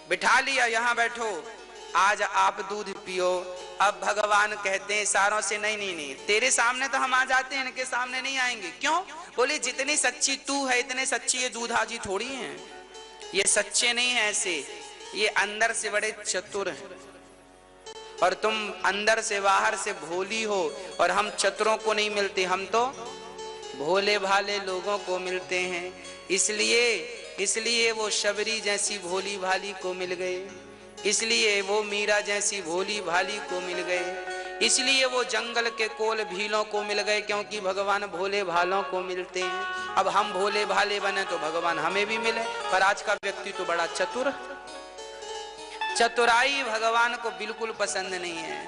बिठा लिया, यहां बैठो, आज आप दूध पियो। अब भगवान कहते हैं सारों से नहीं नहीं नहीं, तेरे सामने तो हम आ जाते हैं, इनके सामने नहीं आएंगे। क्यों? बोले जितनी सच्ची तू है इतने सच्ची ये दूधा जी थोड़ी हैं, ये सच्चे नहीं है ऐसे, ये अंदर से बड़े चतुर हैं और तुम अंदर से बाहर से भोली हो, और हम चतुरों को नहीं मिलते, हम तो भोले भाले लोगों को मिलते हैं। इसलिए वो शबरी जैसी भोली भाली को मिल गए, इसलिए वो मीरा जैसी भोली भाली को मिल गए, इसलिए वो जंगल के कोल भीलों को मिल गए, क्योंकि भगवान भोले भालों को मिलते हैं। अब हम भोले भाले बने तो भगवान हमें भी मिले। पर आज का व्यक्ति तो बड़ा चतुर, चतुराई भगवान को बिल्कुल पसंद नहीं है।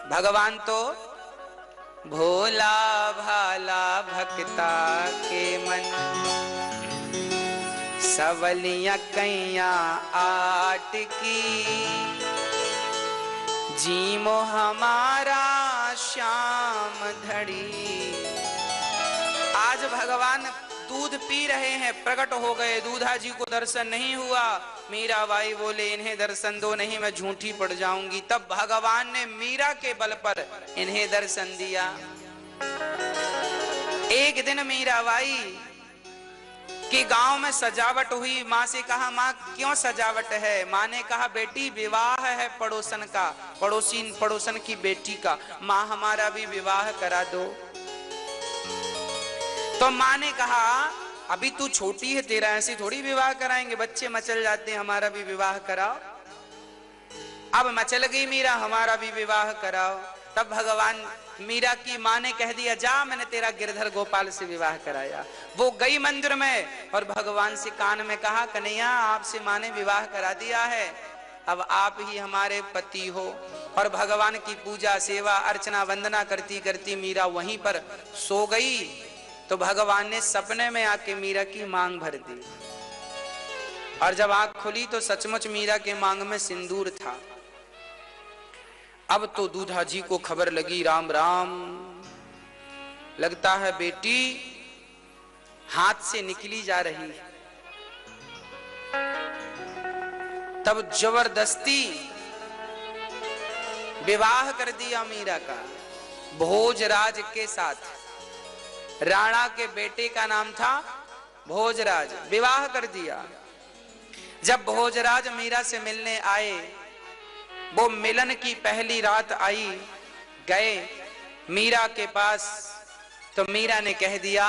भगवान तो भोला भाला भक्ता के मन, सवलियां कैया आट की, जीमो हमारा श्याम धड़ी। आज भगवान दूध पी रहे हैं, प्रकट हो गए, दूधा जी को दर्शन नहीं हुआ। मीराबाई बोले इन्हें दर्शन दो, नहीं मैं झूठी पड़ जाऊंगी। तब भगवान ने मीरा के बल पर इन्हें दर्शन दिया। एक दिन मीराबाई कि गांव में सजावट हुई, माँ से कहा माँ क्यों सजावट है? माँ ने कहा बेटी विवाह है पड़ोसन का, पड़ोसन की बेटी का, माँ हमारा भी विवाह करा दो। तो माँ ने कहा अभी तू छोटी है, तेरा ऐसे थोड़ी विवाह कराएंगे, बच्चे मचल जाते हैं, हमारा भी विवाह कराओ। अब मचल गई मीरा, हमारा भी विवाह कराओ। तब भगवान मीरा की माँ ने कह दिया, जा मैंने तेरा गिरधर गोपाल से विवाह कराया। वो गई मंदिर में और भगवान से कान में कहा, कन्हैया आपसे माँ ने विवाह करा दिया है, अब आप ही हमारे पति हो। और भगवान की पूजा सेवा अर्चना वंदना करती करती मीरा वहीं पर सो गई। तो भगवान ने सपने में आके मीरा की मांग भर दी और जब आंख खुली तो सचमुच मीरा के मांग में सिंदूर था। अब तो दूधा जी को खबर लगी, राम राम, लगता है बेटी हाथ से निकली जा रही है। तब जबरदस्ती विवाह कर दिया मीरा का भोजराज के साथ। राणा के बेटे का नाम था भोजराज, विवाह कर दिया। जब भोजराज मीरा से मिलने आए, वो मिलन की पहली रात आई, गए मीरा के पास, तो मीरा ने कह दिया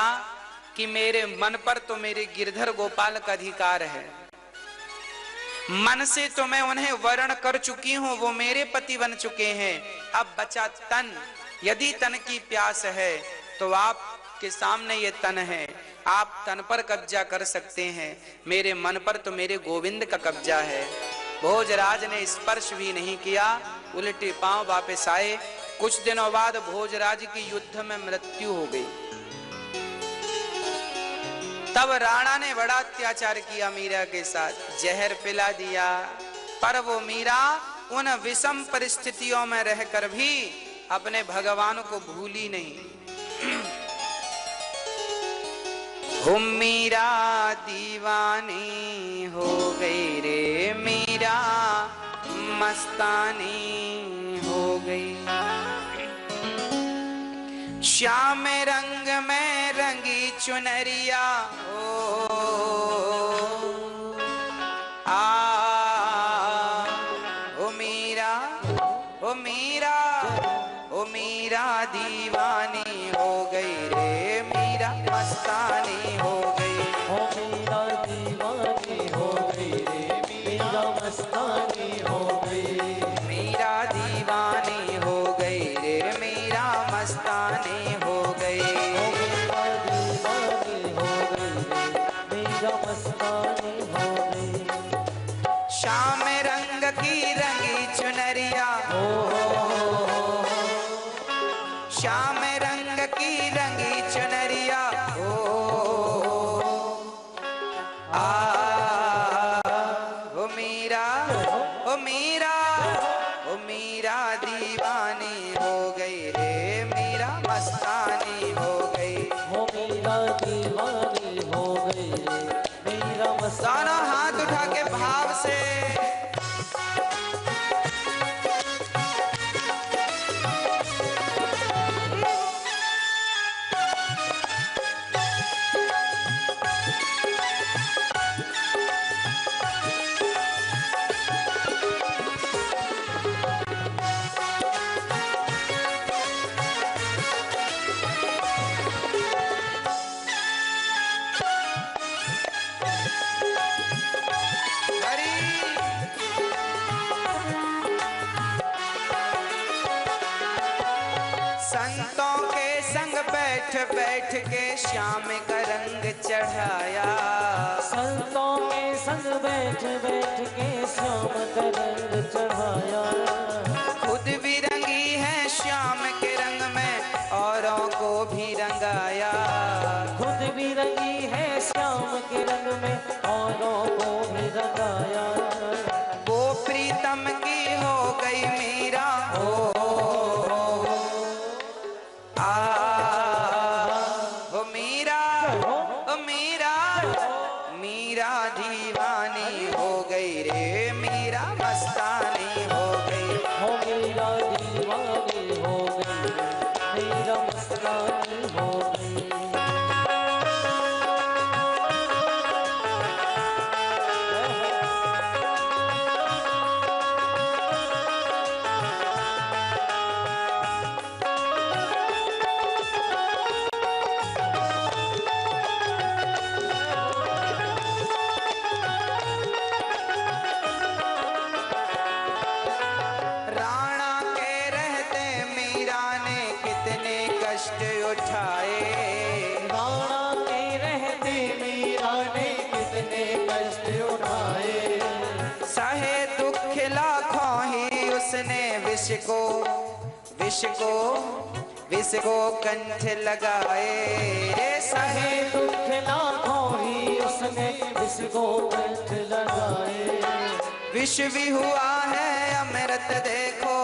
कि मेरे मन पर तो मेरे गिरधर गोपाल का अधिकार है, मन से तो मैं उन्हें वर्ण कर चुकी हूं, वो मेरे पति बन चुके हैं। अब बचा तन, यदि तन की प्यास है तो आपके सामने ये तन है, आप तन पर कब्जा कर सकते हैं, मेरे मन पर तो मेरे गोविंद का कब्जा है। भोजराज ने स्पर्श भी नहीं किया, उल्टे पांव वापस आए। कुछ दिनों बाद भोजराज की युद्ध में मृत्यु हो गई। तब राणा ने बड़ा अत्याचार किया मीरा के साथ, जहर पिला दिया, पर वो मीरा उन विषम परिस्थितियों में रहकर भी अपने भगवान को भूली नहीं। मीरा दीवानी हो गई रे, मीरा मस्तानी हो गई। श्याम रंग में रंगी चुनरिया ओ मीरा, ओ मीरा, ओ मीरा दीवानी हो गई रे, मीरा मस्तानी हो गई। ओ मीरा दीवानी हो गई रे, मीरा मस्तानी हो गई। मीरा दीवानी हो गई रे, मीरा मस्तानी हो गई। ओ मीरा दीवानी हो गई रे, मीरा मस्तानी हो गई। श्याम रंग की रंगी चुनरिया, श्याम रंग की रंगी चुनरिया, ओ मीरा, ओ मीरा, ओ मीरा दीवानी हो गई रे, मीरा मस्तानी हो गई। ओ मीरा दीवानी हो गई रे, मीरा मस्तानी। दोनों हाथ उठा के भाव से संतों के संग बैठ बैठ के श्याम का रंग चढ़ाया। संतों के संग बैठ बैठ के श्याम का रंग चढ़ाया। खुद भी रंगी है श्याम के रंग में, औरों को भी रंगाया। खुद भी रंगी है श्याम के रंग में, औरों को भी रंगाया। वो प्रीतम की हो गई मीरा, ओ मीरा, ओ मीरा, मीरा दीवानी हो गई रे, मीरा मस्तानी हो गई। हो मीरा दीवानी हो गई, मीरा मस्तानी हो गई। मीरा ने कितने कष्ट उठाए, सहे दुख लाखों ही उसने विष को कंठ लगाए। सहे दुख लाखों ही उसने विष को कंठ लगाए। विष भी हुआ है अमृत देखो,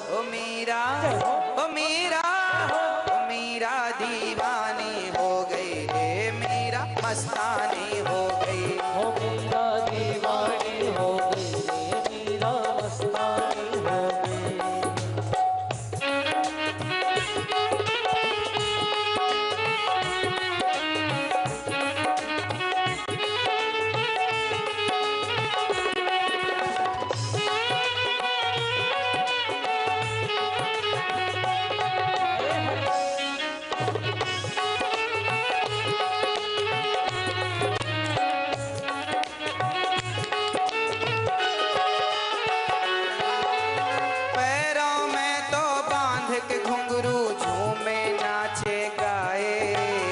ओ मीरा, ओ मीरा, ओ मीरा दीवानी हो गई रे, मीरा मस्तानी हो गई। ओ मीरा दीवानी हो गई रे, मीरा मस्तानी हो गई। पैरों में तो बांध के घुंघरू झूमे नाचे गाए,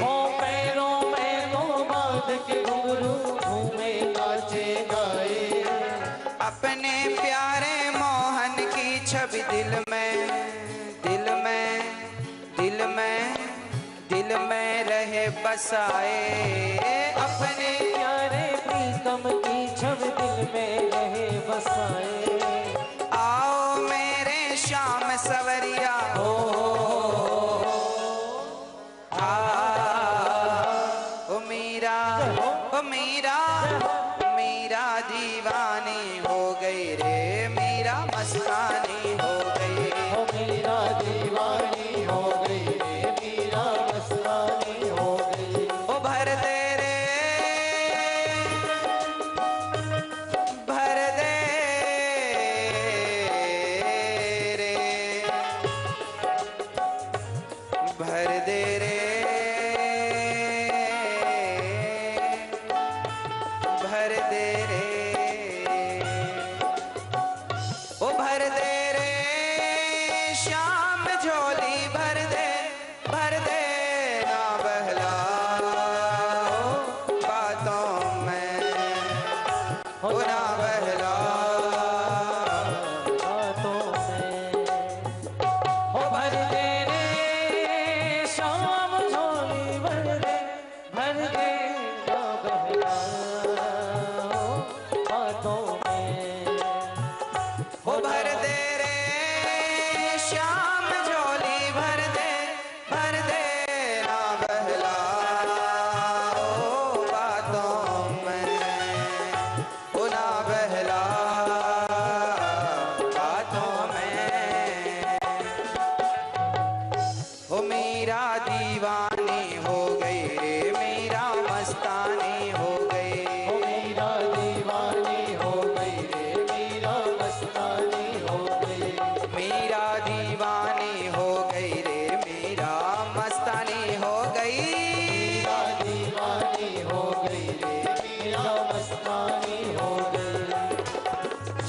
ओ पैरों में तो बांध के घुंघरू झूमे नाचे गाए। अपने प्यारे मोहन की छवि दिल में रहे बसाए। अपने प्यारे प्रीतम की छवि दिल में रहे बसाए। आओ मेरे श्याम सवरिया हो, ओ मीरा, ओ मीरा, मीरा दीवानी हो गई रे, मीरा मस्तानी हो गई। ओ मीरा दीवानी हो गई रे, मीरा मस्तानी हो गई। ओ भर दे रे, भर दे रे, भर दे रे, भर दे रे, ओ भर दे रे श्याम झोली भर दे ना बहलाओ बातों में, ओ ना बहलाओ बातों में। ओ भर दे रे शाम झोली भर दे ना बहलाओ बातों में। ओ भर दे रे श्याम झोली भर दे ना बहलाओ बातों में, ओ ना बहलाओ बातों में। ओ मीरा दीवानी हो गई रे, मीरा मस्तानी हो गई। ओ मीरा दीवानी हो गई रे, मीरा मस्तानी हो गई। मीरा दीवानी हो गई रे, मीरा मस्तानी हो गई। मीरा दीवानी हो गई रे, मीरा मस्तानी हो गई।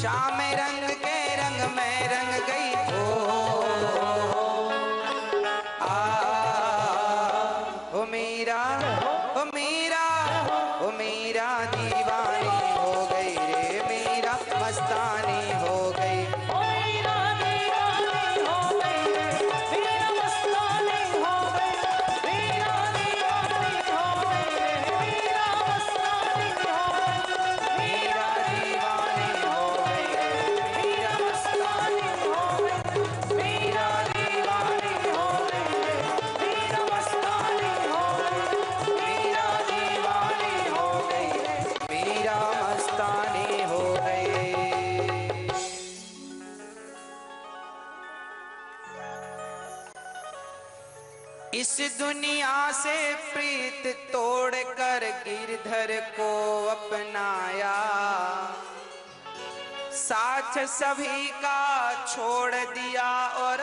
श्याम रंग के रंग में रंग गई हो, ओ मीरा, ओ मीरा, ओ मीरा दीवानी हो गई रे, मीरा मस्तानी हो गई। ओ मीरा दीवानी हो गई रे, मीरा मस्तानी हो गई। मीरा दीवानी हो गई रे, मीरा मस्तानी हो गई। मीरा दीवानी हो गई रे, मीरा मस्तानी हो गई। मीरा दीवानी हो गई रे, मीरा मस्तानी हो गई। मीरा दीवानी हो गई रे, मीरा मस्तानी हो गई। इस दुनिया से प्रीत तोड़कर गिरधर को अपनाया, साथ सभी का छोड़ दिया और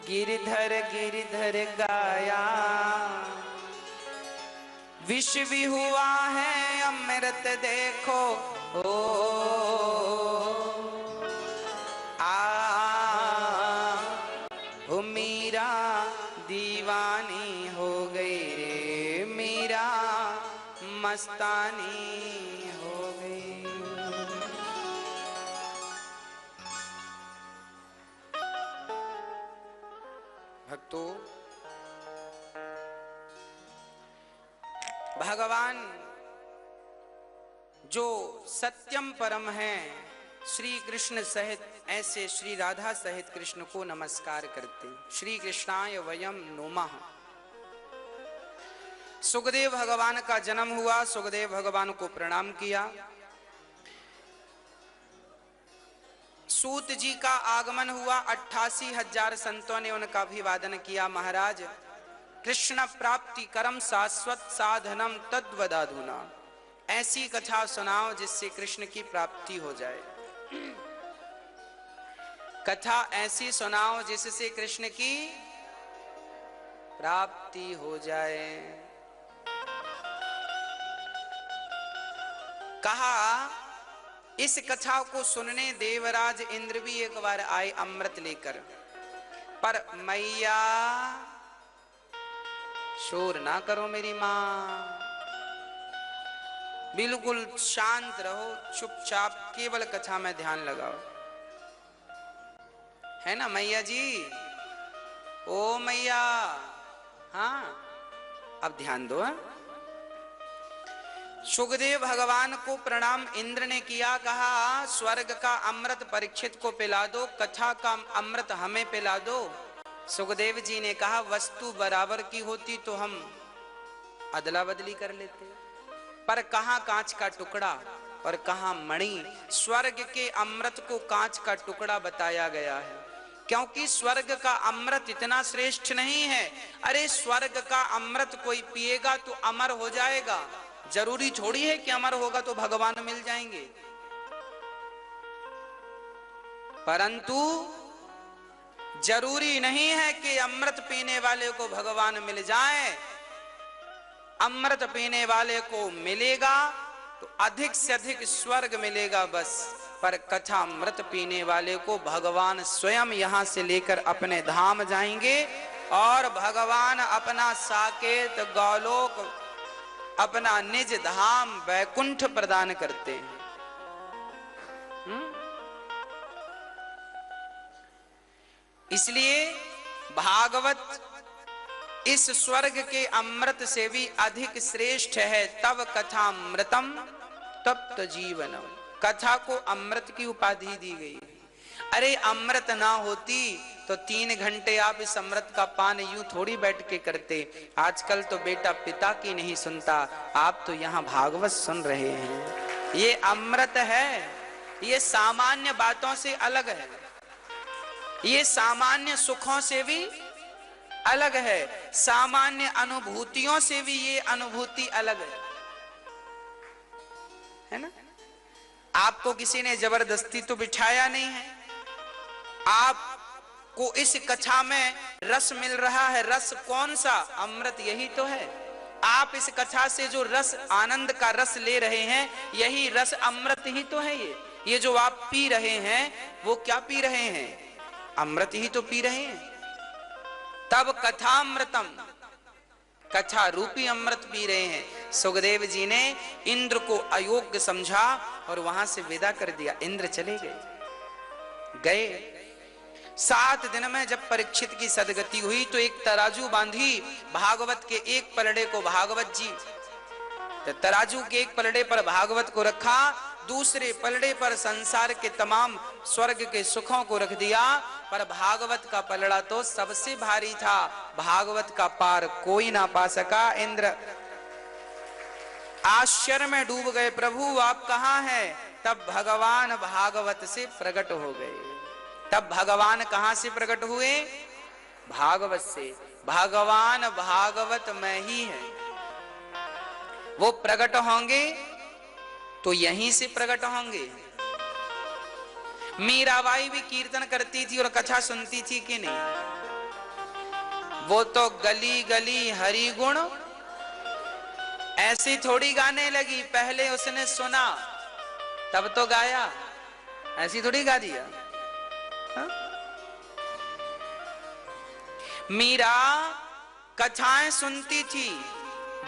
गिरधर गिरधर गाया। विष भी हुआ है अमृत देखो, ओ आ, ओ मीरा दीवानी दीवानी हो गई रे मीरा, मस्तानी हो गई। भक्तों, भगवान जो सत्यम परम है, श्री कृष्ण सहित ऐसे श्री राधा सहित कृष्ण को नमस्कार करते। श्री कृष्णाय वयम नमः। सुखदेव भगवान का जन्म हुआ, सुखदेव भगवान को प्रणाम किया। सूत जी का आगमन हुआ, 88,000 संतों ने उनका अभिवादन किया। महाराज, कृष्ण प्राप्ति करम शाश्वत साधनम तद्वदाधुना, ऐसी कथा सुनाओ जिससे कृष्ण की प्राप्ति हो जाए। कथा ऐसी सुनाओ जिससे कृष्ण की प्राप्ति हो जाए। कहा, इस कथा को सुनने देवराज इंद्र भी एक बार आए अमृत लेकर, पर मैया शोर ना करो मेरी मां, बिल्कुल शांत रहो, चुपचाप केवल कथा में ध्यान लगाओ, है ना मैया जी? ओ मैया, हाँ अब ध्यान दो। सुखदेव भगवान को प्रणाम इंद्र ने किया। कहा, स्वर्ग का अमृत परीक्षित को पिला दो, कथा का अमृत हमें पिला दो। सुखदेव जी ने कहा, वस्तु बराबर की होती तो हम अदला बदली कर लेते, पर कहां कांच का टुकड़ा और कहां मणि। स्वर्ग के अमृत को कांच का टुकड़ा बताया गया है, क्योंकि स्वर्ग का अमृत इतना श्रेष्ठ नहीं है। अरे स्वर्ग का अमृत कोई पिएगा तो अमर हो जाएगा, जरूरी थोड़ी है कि अमर होगा तो भगवान मिल जाएंगे। परंतु जरूरी नहीं है कि अमृत पीने वाले को भगवान मिल जाए। अमृत पीने वाले को मिलेगा तो अधिक से अधिक स्वर्ग मिलेगा बस, पर कथा अमृत पीने वाले को भगवान स्वयं यहां से लेकर अपने धाम जाएंगे और भगवान अपना साकेत गौलोक, अपना निज धाम वैकुंठ प्रदान करते हैं। इसलिए भागवत इस स्वर्ग के अमृत से भी अधिक श्रेष्ठ है। तब कथा अमृतम तप्त जीवनम, कथा को अमृत की उपाधि दी गई। अरे अमृत ना होती तो 3 घंटे आप इस अमृत का पान यूं थोड़ी बैठ के करते। आजकल तो बेटा पिता की नहीं सुनता, आप तो यहाँ भागवत सुन रहे हैं। ये अमृत है, ये सामान्य बातों से अलग है, ये सामान्य सुखों से भी अलग है, सामान्य अनुभूतियों से भी ये अनुभूति अलग है ना? आपको किसी ने जबरदस्ती तो बिठाया नहीं है, आपको इस कथा में रस मिल रहा है। रस कौन सा? अमृत यही तो है। आप इस कथा से जो रस, आनंद का रस ले रहे हैं, यही रस अमृत ही तो है। ये जो आप पी रहे हैं वो क्या पी रहे हैं? अमृत ही तो पी रहे हैं। तब कथामृतम, कथा रूपी अमृत पी रहे हैं। सुखदेव जी ने इंद्र को अयोग्य समझा और वहां से विदा कर दिया। इंद्र चले गए। 7 दिन में जब परीक्षित की सदगति हुई तो एक तराजू बांधी, भागवत के एक पलड़े को भागवत जी, तो तराजू के एक पलड़े पर भागवत को रखा, दूसरे पलड़े पर संसार के तमाम स्वर्ग के सुखों को रख दिया, पर भागवत का पलड़ा तो सबसे भारी था। भागवत का पार कोई ना पा सका। इंद्र आश्चर्य में डूब गए, प्रभु आप कहां हैं? तब भगवान भागवत से प्रकट हो गए। तब भगवान कहां से प्रकट हुए? भागवत से। भगवान भागवत में ही है, वो प्रकट होंगे तो यहीं से प्रकट होंगे। मीराबाई भी कीर्तन करती थी और कथा सुनती थी कि नहीं? वो तो गली गली हरि गुण ऐसी थोड़ी गाने लगी, पहले उसने सुना तब तो गाया, ऐसी थोड़ी गा दिया। मीरा कथाएं सुनती थी।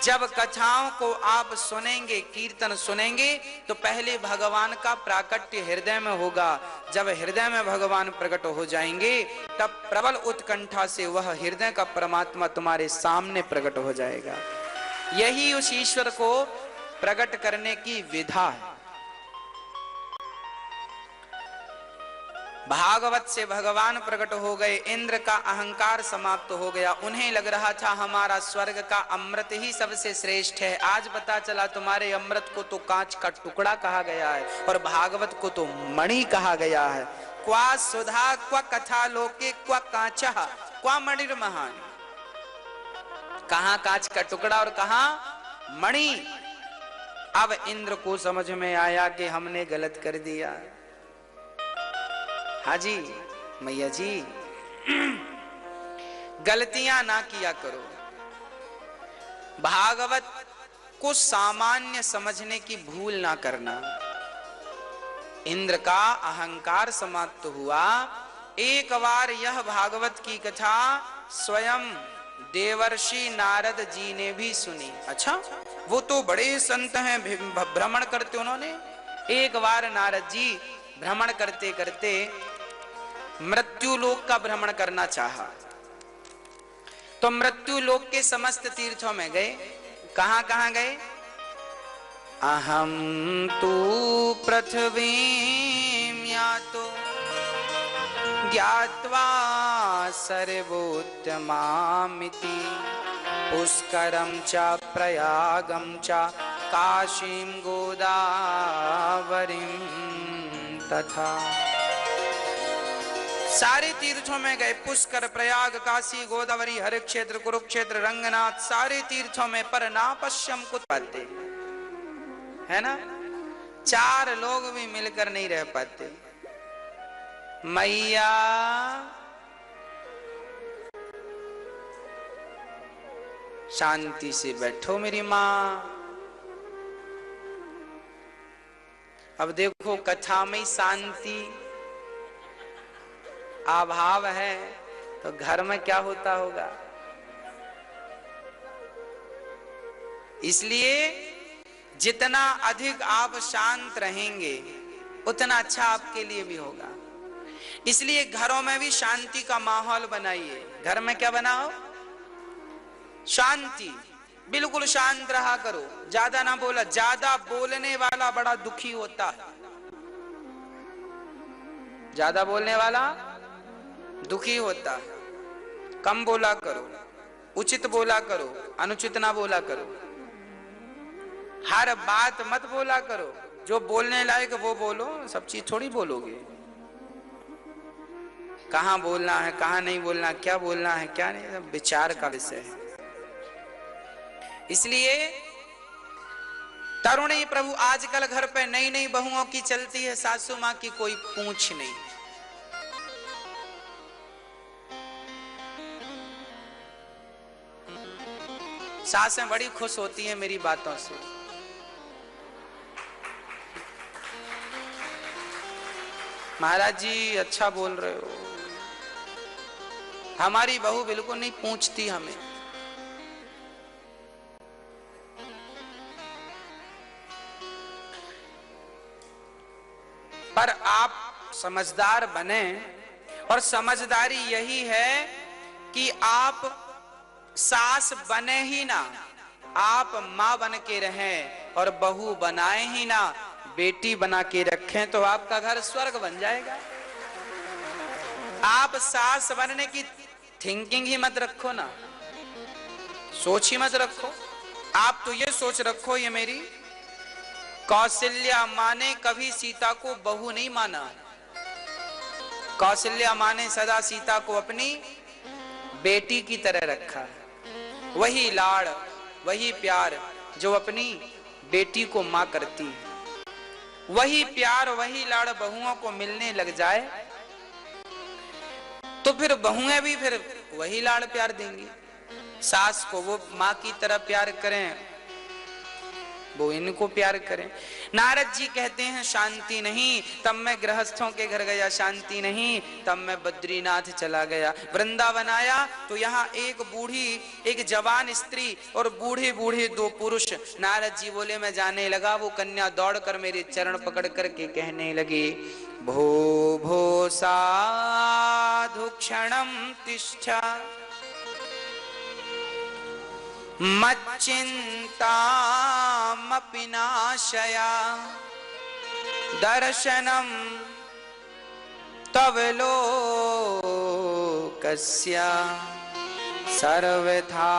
जब कथाओं को आप सुनेंगे, कीर्तन सुनेंगे, तो पहले भगवान का प्राकट्य हृदय में होगा। जब हृदय में भगवान प्रकट हो जाएंगे, तब प्रबल उत्कंठा से वह हृदय का परमात्मा तुम्हारे सामने प्रकट हो जाएगा। यही उस ईश्वर को प्रकट करने की विधा है। भागवत से भगवान प्रकट हो गए, इंद्र का अहंकार समाप्त हो गया। उन्हें लग रहा था हमारा स्वर्ग का अमृत ही सबसे श्रेष्ठ है। आज पता चला तुम्हारे अमृत को तो कांच का टुकड़ा कहा गया है और भागवत को तो मणि कहा गया है। क्वा सुधा क्वा कथा लोके क्वा कांचा क्वा मणिर महान। कहां कांच का टुकड़ा और कहां मणि। अब इंद्र को समझ में आया कि हमने गलत कर दिया। हाँ जी मैया जी, गलतियां ना किया करो। भागवत को सामान्य समझने की भूल ना करना। इंद्र का अहंकार समाप्त हुआ। एक बार यह भागवत की कथा स्वयं देवर्षि नारद जी ने भी सुनी। अच्छा, वो तो बड़े संत हैं, भ्रमण करते उन्होंने। एक बार नारद जी भ्रमण करते करते मृत्यु लोक का भ्रमण करना चाहा, तो मृत्यु लोक के समस्त तीर्थों में गए। कहां कहां गए? अहम तू पृथ्वीं यातो ज्ञात्वा सर्वोत्तमामिति पुष्करम च प्रयागम च काशीं गोदावरीं तथा। सारे तीर्थों में गए, पुष्कर, प्रयाग, काशी, गोदावरी, हर क्षेत्र, कुरुक्षेत्र, रंगनाथ, सारे तीर्थों में, पर ना पश्यम कुछ पाते, है ना। 4 लोग भी मिलकर नहीं रह पाते। मैया शांति से बैठो मेरी मां। अब देखो, कथा में शांति अभाव है तो घर में क्या होता होगा। इसलिए जितना अधिक आप शांत रहेंगे उतना अच्छा आपके लिए भी होगा। इसलिए घरों में भी शांति का माहौल बनाइए। घर में क्या बनाओ? शांति। बिल्कुल शांत रहा करो, ज्यादा ना बोला। ज्यादा बोलने वाला बड़ा दुखी होता है। ज्यादा बोलने वाला दुखी होता है। कम बोला करो, उचित बोला करो, अनुचित ना बोला करो। हर बात मत बोला करो, जो बोलने लायक वो बोलो, सब चीज थोड़ी बोलोगे। कहां बोलना है, कहां नहीं बोलना, क्या बोलना है क्या नहीं, सब विचार का विषय है। इसलिए तरुणी प्रभु आजकल घर पे नई नई बहुओं की चलती है, सासू मां की कोई पूछ नहीं। सासें बड़ी खुश होती हैं मेरी बातों से। महाराज जी अच्छा बोल रहे हो। हमारी बहू बिल्कुल नहीं पूछती हमें। पर आप समझदार बने, और समझदारी यही है कि आप सास बने ही ना, आप मां बन के रहें, और बहू बनाए ही ना, बेटी बना के रखें, तो आपका घर स्वर्ग बन जाएगा। आप सास बनने की थिंकिंग ही मत रखो ना, सोच ही मत रखो। आप तो ये सोच रखो, ये मेरी कौशल्या मां ने कभी सीता को बहू नहीं माना। कौशल्या मां ने सदा सीता को अपनी बेटी की तरह रखा। वही लाड़, वही प्यार जो अपनी बेटी को मां करती है, वही प्यार, वही लाड़ बहुओं को मिलने लग जाए तो फिर बहुएं भी फिर वही लाड़ प्यार देंगी। सास को वो मां की तरह प्यार करें, वो इनको प्यार करें। नारद जी कहते हैं शांति नहीं, तब मैं गृहस्थों के घर गया, शांति नहीं, तब मैं बद्रीनाथ चला गया। वृंदावन आया तो यहाँ एक बूढ़ी, एक जवान स्त्री और बूढ़े बूढ़े दो पुरुष। नारद जी बोले मैं जाने लगा, वो कन्या दौड़कर मेरे चरण पकड़ करके कहने लगी, भो भो साधु क्षणं तिष्ठ मच्चिन्तामपि नाशया दर्शनं तव लोकस्य सर्वथा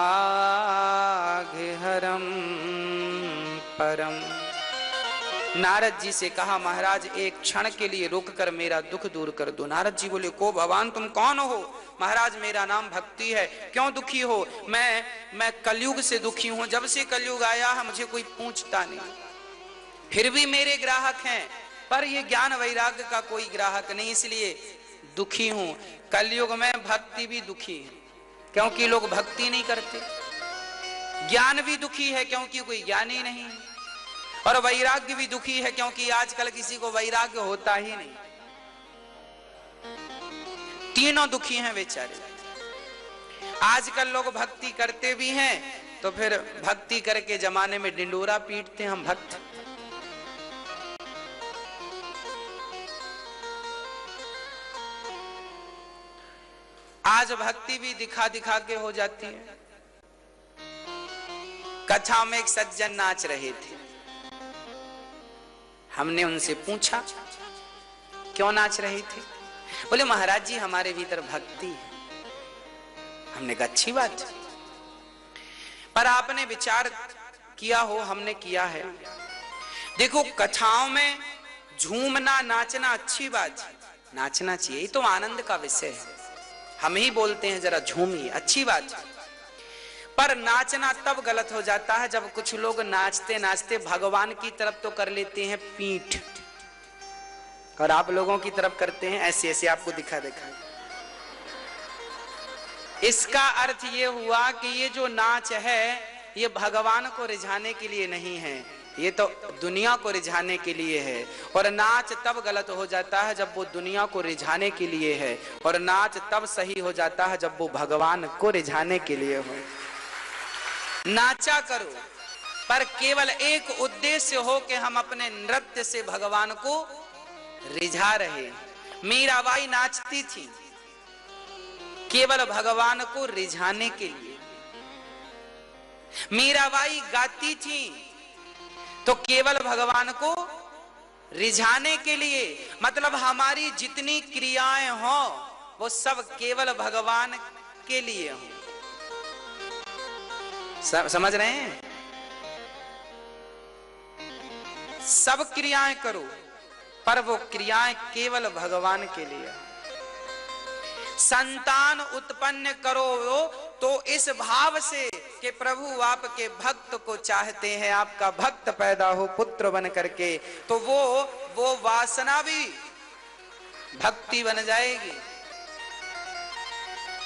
गेहरं परम। नारद जी से कहा महाराज एक क्षण के लिए रुक कर मेरा दुख दूर कर दो। नारद जी बोले को भगवान तुम कौन हो? महाराज मेरा नाम भक्ति है। क्यों दुखी हो? मैं कलयुग से दुखी हूं। जब से कलयुग आया है मुझे कोई पूछता नहीं, फिर भी मेरे ग्राहक हैं, पर ये ज्ञान वैराग्य का कोई ग्राहक नहीं, इसलिए दुखी हूं। कलयुग में भक्ति भी दुखी है क्योंकि लोग भक्ति नहीं करते, ज्ञान भी दुखी है क्योंकि कोई ज्ञानी नहीं है, और वैराग्य भी दुखी है क्योंकि आजकल किसी को वैराग्य होता ही नहीं। तीनों दुखी हैं बेचारे। आजकल लोग भक्ति करते भी हैं तो फिर भक्ति करके जमाने में डिंडोरा पीटते हम भक्त। आज भक्ति भी दिखा दिखा के हो जाती है। कथा में एक सज्जन नाच रहे थे, हमने उनसे पूछा क्यों नाच रहे थे? बोले महाराज जी हमारे भीतर भक्ति है। हमने कहा अच्छी बात, पर आपने विचार किया हो, हमने किया है। देखो कथाओं में झूमना नाचना अच्छी बात है, नाचना चाहिए, ये तो आनंद का विषय है। हम ही बोलते हैं जरा झूमिए, अच्छी बात है, पर नाचना तब गलत हो जाता है जब कुछ लोग नाचते नाचते भगवान की तरफ तो कर लेते हैं पीठ, और आप लोगों की तरफ करते हैं ऐसे ऐसे आपको दिखा दिखा। इसका अर्थ ये हुआ कि ये जो नाच है ये भगवान को रिझाने के लिए नहीं है, ये तो दुनिया को रिझाने के लिए है। और नाच तब गलत हो जाता है जब वो दुनिया को रिझाने के लिए है, और नाच तब सही हो जाता है जब वो भगवान को रिझाने के लिए हो। नाचा करो पर केवल एक उद्देश्य हो कि हम अपने नृत्य से भगवान को रिझा रहे। मीराबाई नाचती थी केवल भगवान को रिझाने के लिए, मीराबाई गाती थी तो केवल भगवान को रिझाने के लिए। मतलब हमारी जितनी क्रियाएं हो वो सब केवल भगवान के लिए हो। समझ रहे हैं? सब क्रियाएं करो पर वो क्रियाएं केवल भगवान के लिए। संतान उत्पन्न करो तो इस भाव से कि प्रभु आपके भक्त को चाहते हैं, आपका भक्त पैदा हो पुत्र बन करके, तो वो वासना भी भक्ति बन जाएगी।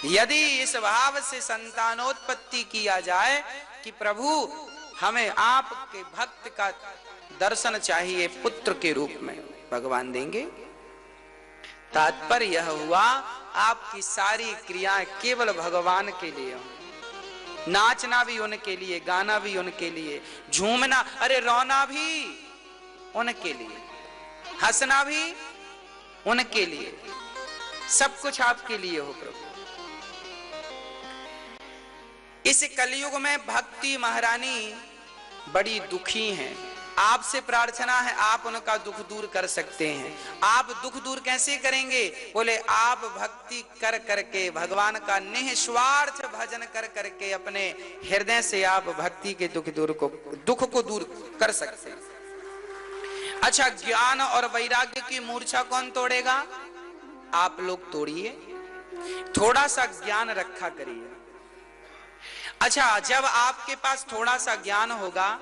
यदि इस भाव से संतानोत्पत्ति किया जाए कि प्रभु हमें आपके भक्त का दर्शन चाहिए पुत्र के रूप में, भगवान देंगे। तात्पर्य यह हुआ आपकी सारी क्रियाएं केवल भगवान के लिए हो। नाचना भी उनके लिए, गाना भी उनके लिए, झूमना अरे रोना भी उनके लिए, हंसना भी उनके लिए, सब कुछ आपके लिए हो प्रभु। इस कलयुग में भक्ति महारानी बड़ी दुखी हैं। आपसे प्रार्थना है आप उनका दुख दूर कर सकते हैं। आप दुख दूर कैसे करेंगे? बोले आप भक्ति कर करके, भगवान का निस्वार्थ भजन कर करके अपने हृदय से आप भक्ति के दुख को दूर कर सकते हैं। अच्छा, ज्ञान और वैराग्य की मूर्छा कौन तोड़ेगा? आप लोग तोड़िए, थोड़ा सा ज्ञान रखा करिए। अच्छा, जब आपके पास थोड़ा सा ज्ञान होगा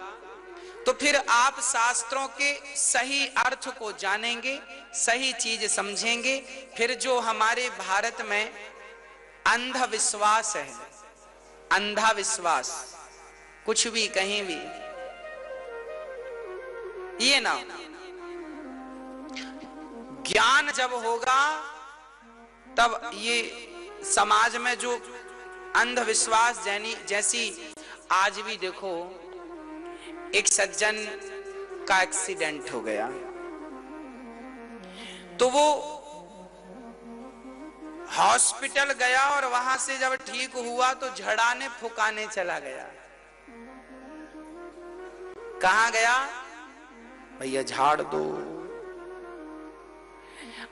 तो फिर आप शास्त्रों के सही अर्थ को जानेंगे, सही चीज समझेंगे। फिर जो हमारे भारत में अंधविश्वास है, अंधा विश्वास, कुछ भी कहीं भी ये ना, ज्ञान जब होगा तब ये समाज में जो अंधविश्वास जैसी, आज भी देखो एक सज्जन का एक्सीडेंट हो गया तो वो हॉस्पिटल गया और वहां से जब ठीक हुआ तो झड़ाने फुकाने चला गया। कहां गया? भैया झाड़ दो।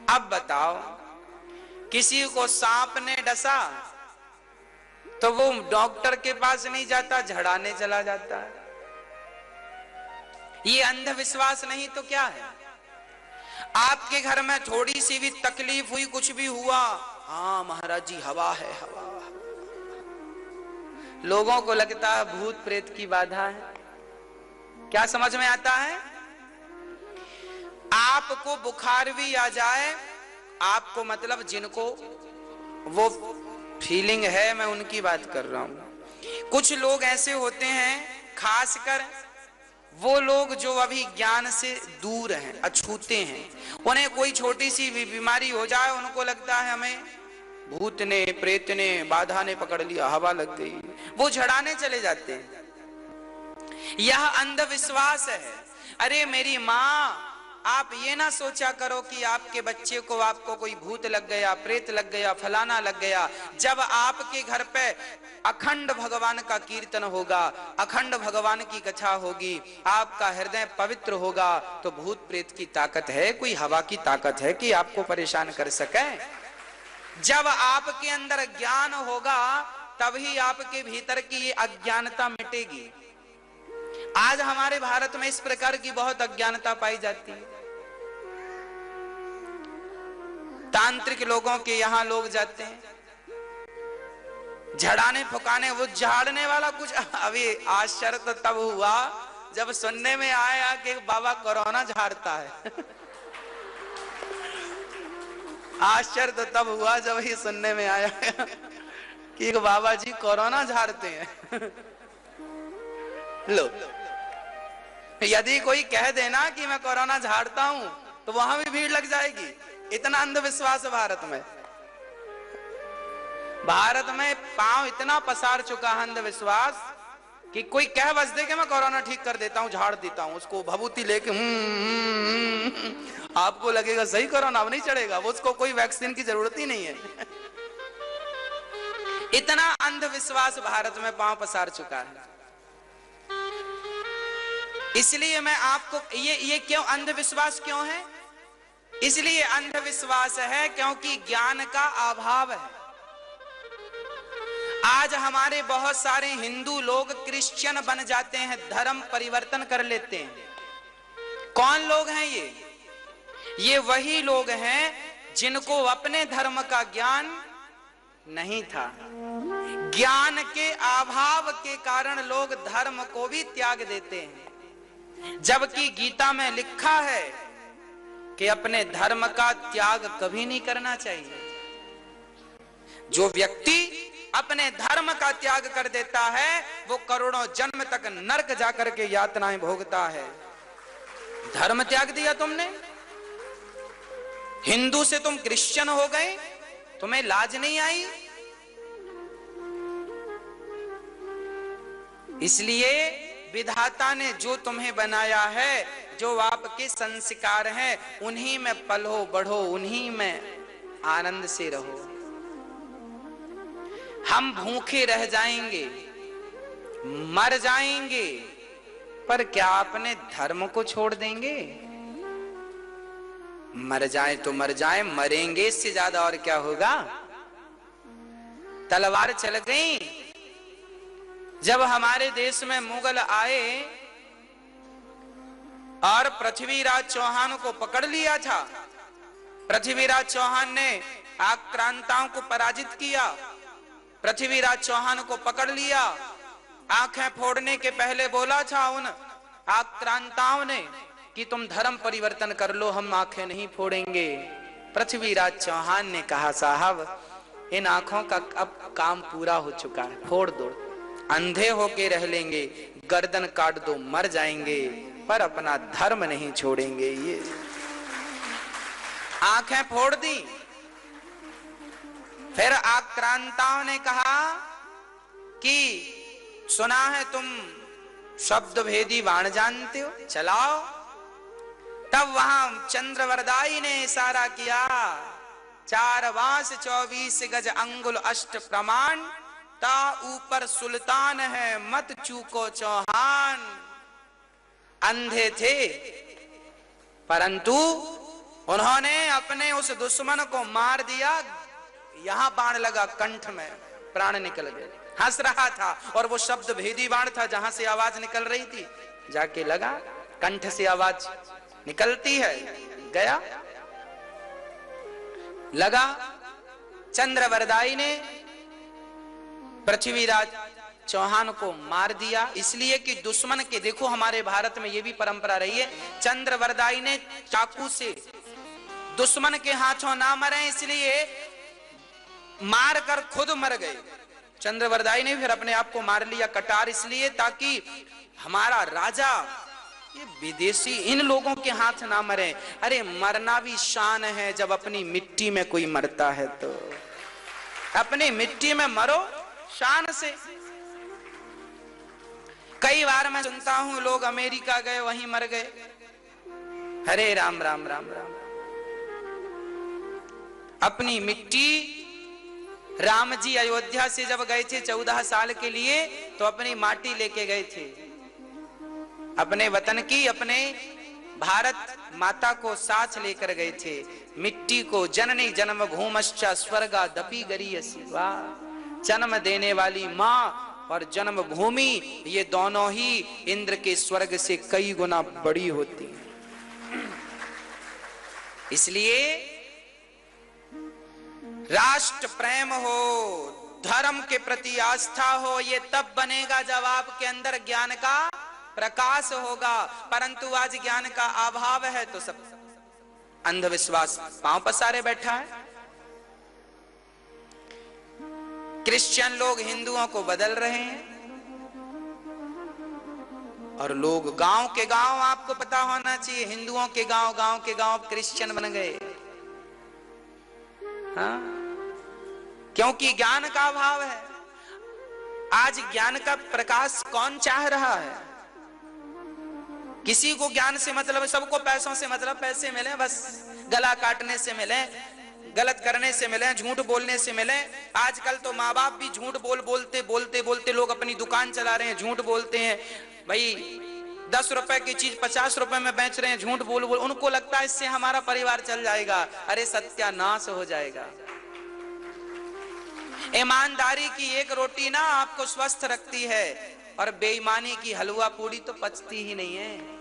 अब बताओ, किसी को सांप ने डसा तो वो डॉक्टर के पास नहीं जाता, झड़ाने चला जाता है। ये अंधविश्वास नहीं तो क्या है? आपके घर में थोड़ी सी भी तकलीफ हुई, कुछ भी हुआ, हाँ महाराज जी हवा है, हवा। लोगों को लगता है भूत प्रेत की बाधा है। क्या समझ में आता है? आपको बुखार भी आ जाए, आपको मतलब जिनको वो फीलिंग है, मैं उनकी बात कर रहा हूं। कुछ लोग ऐसे होते हैं, खासकर वो लोग जो अभी ज्ञान से दूर हैं, अछूते हैं, उन्हें कोई छोटी सी भी बीमारी हो जाए, उनको लगता है हमें भूत ने, प्रेत ने, बाधा ने पकड़ लिया, हवा लग गई, वो झड़ाने चले जाते हैं। यह अंधविश्वास है। अरे मेरी माँ, आप ये ना सोचा करो कि आपके बच्चे को, आपको कोई भूत लग गया, प्रेत लग गया, फलाना लग गया। जब आपके घर पे अखंड भगवान का कीर्तन होगा, अखंड भगवान की कथा होगी, आपका हृदय पवित्र होगा, तो भूत प्रेत की ताकत है, कोई हवा की ताकत है कि आपको परेशान कर सके? जब आपके अंदर ज्ञान होगा तभी आपके भीतर की ये अज्ञानता मिटेगी। आज हमारे भारत में इस प्रकार की बहुत अज्ञानता पाई जाती है। तांत्रिक लोगों के यहां लोग जाते हैं झड़ाने फुकाने, वो झाड़ने वाला कुछ, अभी आश्चर्य तो तब हुआ जब सुनने में आया कि बाबा कोरोना झाड़ता है। आश्चर्य तो तब हुआ जब ही सुनने में आया कि एक बाबा जी कोरोना झाड़ते हैं। लो, यदि कोई कह देना कि मैं कोरोना झाड़ता हूं तो वहां भी भीड़ लग जाएगी। इतना अंधविश्वास है भारत में। भारत में पांव इतना पसार चुका है अंधविश्वास कि कोई कह बस दे कि मैं कोरोना ठीक कर देता हूं, झाड़ देता हूं, उसको भभूति लेके आपको लगेगा सही कोरोना अब नहीं चढ़ेगा, वो उसको कोई वैक्सीन की जरूरत ही नहीं है। इतना अंधविश्वास भारत में पांव पसार चुका है। इसलिए मैं आपको ये क्यों अंधविश्वास क्यों है? इसलिए अंधविश्वास है क्योंकि ज्ञान का अभाव है। आज हमारे बहुत सारे हिंदू लोग क्रिश्चियन बन जाते हैं, धर्म परिवर्तन कर लेते हैं। कौन लोग हैं ये? ये वही लोग हैं जिनको अपने धर्म का ज्ञान नहीं था। ज्ञान के अभाव के कारण लोग धर्म को भी त्याग देते हैं, जबकि गीता में लिखा है कि अपने धर्म का त्याग कभी नहीं करना चाहिए। जो व्यक्ति अपने धर्म का त्याग कर देता है वो करोड़ों जन्म तक नरक जाकर के यातनाएं भोगता है। धर्म त्याग दिया तुमने, हिंदू से तुम क्रिश्चियन हो गए, तुम्हें लाज नहीं आई? इसलिए विधाता ने जो तुम्हें बनाया है, जो आपके संस्कार हैं, उन्हीं में पलो बढ़ो, उन्हीं में आनंद से रहो। हम भूखे रह जाएंगे, मर जाएंगे, पर क्या अपने धर्म को छोड़ देंगे? मर जाए तो मर जाए, मरेंगे, इससे ज्यादा और क्या होगा? तलवार चल गई। जब हमारे देश में मुगल आए और पृथ्वीराज चौहान को पकड़ लिया था, पृथ्वीराज चौहान ने आक्रांताओं को पराजित किया, पृथ्वीराज चौहान को पकड़ लिया। आंखें फोड़ने के पहले बोला था उन आक्रांताओं ने कि तुम धर्म परिवर्तन कर लो, हम आंखें नहीं फोड़ेंगे। पृथ्वीराज चौहान ने कहा साहब इन आंखों का अब काम पूरा हो चुका है, फोड़ दो, अंधे होके रह लेंगे, गर्दन काट दो, मर जाएंगे, पर अपना धर्म नहीं छोड़ेंगे। ये आंखें फोड़ दी। फिर आक्रांताओं ने कहा कि सुना है तुम शब्द भेदी बाण जानते हो, चलाओ। तब वहां चंद्रवरदाई ने इशारा किया, 4 बांस 24 गज अंगुल अष्ट प्रमाण, ता ऊपर सुल्तान है मत चूको चौहान। अंधे थे परंतु उन्होंने अपने उस दुश्मन को मार दिया। यहां बाण लगा कंठ में, प्राण निकल गए। हंस रहा था और वो शब्द भेदी बाण था, जहां से आवाज निकल रही थी जाके लगा, कंठ से आवाज निकलती है, गया लगा। चंद्रवरदाई ने पृथ्वीराज चौहान को मार दिया, इसलिए कि दुश्मन के, देखो हमारे भारत में ये भी परंपरा रही है, चंद्रवरदाई ने चाकू से दुश्मन के हाथों ना मरे इसलिए मार कर खुद मर गए। चंद्रवरदाई ने फिर अपने आप को मार लिया कटार, इसलिए ताकि हमारा राजा, ये विदेशी इन लोगों के हाथ ना मरे। अरे मरना भी शान है, जब अपनी मिट्टी में कोई मरता है तो अपनी मिट्टी में मरो शान से। कई बार मैं सुनता हूं लोग अमेरिका गए वहीं मर गए। हरे राम राम राम राम। अपनी मिट्टी, राम जी अयोध्या से जब गए थे 14 साल के लिए तो अपनी माटी लेके गए थे, अपने वतन की, अपने भारत माता को साथ लेकर गए थे। मिट्टी को जननी जन्म भूमश्चा स्वर्गा दपी गरीयसी, वाह। जन्म देने वाली माँ और जन्म भूमि, ये दोनों ही इंद्र के स्वर्ग से कई गुना बड़ी होती हैं। इसलिए राष्ट्र प्रेम हो, धर्म के प्रति आस्था हो, ये तब बनेगा जब आपके अंदर ज्ञान का प्रकाश होगा। परंतु आज ज्ञान का अभाव है तो सब अंधविश्वास पांव पसारे बैठा है। क्रिश्चियन लोग हिंदुओं को बदल रहे हैं और लोग गांव के गांव, आपको पता होना चाहिए, हिंदुओं के गांव, गांव के गांव क्रिश्चियन बन गए। हाँ, क्योंकि ज्ञान का अभाव है। आज ज्ञान का प्रकाश कौन चाह रहा है? किसी को ज्ञान से मतलब, सबको पैसों से मतलब, पैसे मिले बस, गला काटने से मिले, गलत करने से मिले, झूठ बोलने से मिले। आजकल तो माँ बाप भी झूठ बोलते लोग अपनी दुकान चला रहे हैं, झूठ बोलते हैं। भाई 10 रुपए की चीज 50 रुपए में बेच रहे हैं, झूठ बोल उनको लगता है इससे हमारा परिवार चल जाएगा। अरे सत्यानाश हो जाएगा। ईमानदारी की एक रोटी ना आपको स्वस्थ रखती है और बेईमानी की हलवा पूड़ी तो पचती ही नहीं है।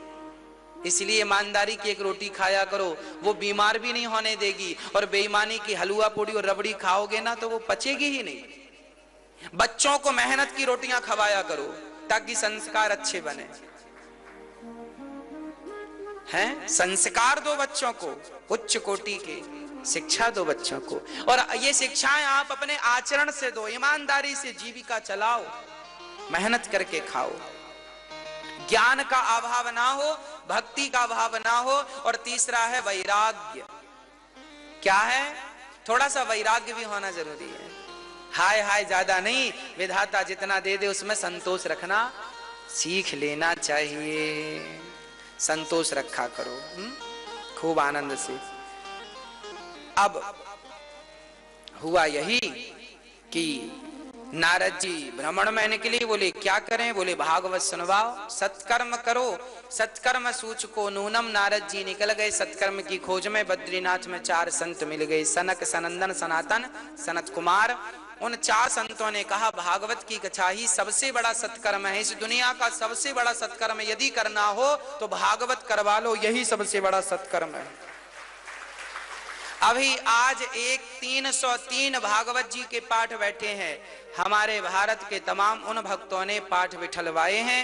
इसलिए ईमानदारी की एक रोटी खाया करो, वो बीमार भी नहीं होने देगी। और बेईमानी की हलवा पूड़ी और रबड़ी खाओगे ना तो वो पचेगी ही नहीं। बच्चों को मेहनत की रोटियां खवाया करो ताकि संस्कार अच्छे बने। हैं, संस्कार दो बच्चों को, उच्च कोटि के शिक्षा दो बच्चों को। और ये शिक्षाएं आप अपने आचरण से दो। ईमानदारी से जीविका चलाओ, मेहनत करके खाओ, ज्ञान का अभाव ना हो, भक्ति का अभाव ना हो। और तीसरा है वैराग्य। क्या है? थोड़ा सा वैराग्य भी होना जरूरी है। हाय हाय ज्यादा नहीं, विधाता जितना दे दे उसमें संतोष रखना सीख लेना चाहिए। संतोष रखा करो खूब आनंद से। अब हुआ यही कि नारद जी भ्रमण में निकले। बोले क्या करें? बोले भागवत सुनवाओ, सत्कर्म करो, सत्कर्म सूचको नूनम। नारद जी निकल गए सत्कर्म की खोज में। बद्रीनाथ में 4 संत मिल गए, सनक, सनंदन, सनातन, सनत कुमार। उन 4 संतों ने कहा भागवत की कथा ही सबसे बड़ा सत्कर्म है। इस दुनिया का सबसे बड़ा सत्कर्म यदि करना हो तो भागवत करवा लो, यही सबसे बड़ा सत्कर्म है। अभी आज 303 भागवत जी के पाठ बैठे हैं। हमारे भारत के तमाम उन भक्तों ने पाठ बिठलवाए हैं।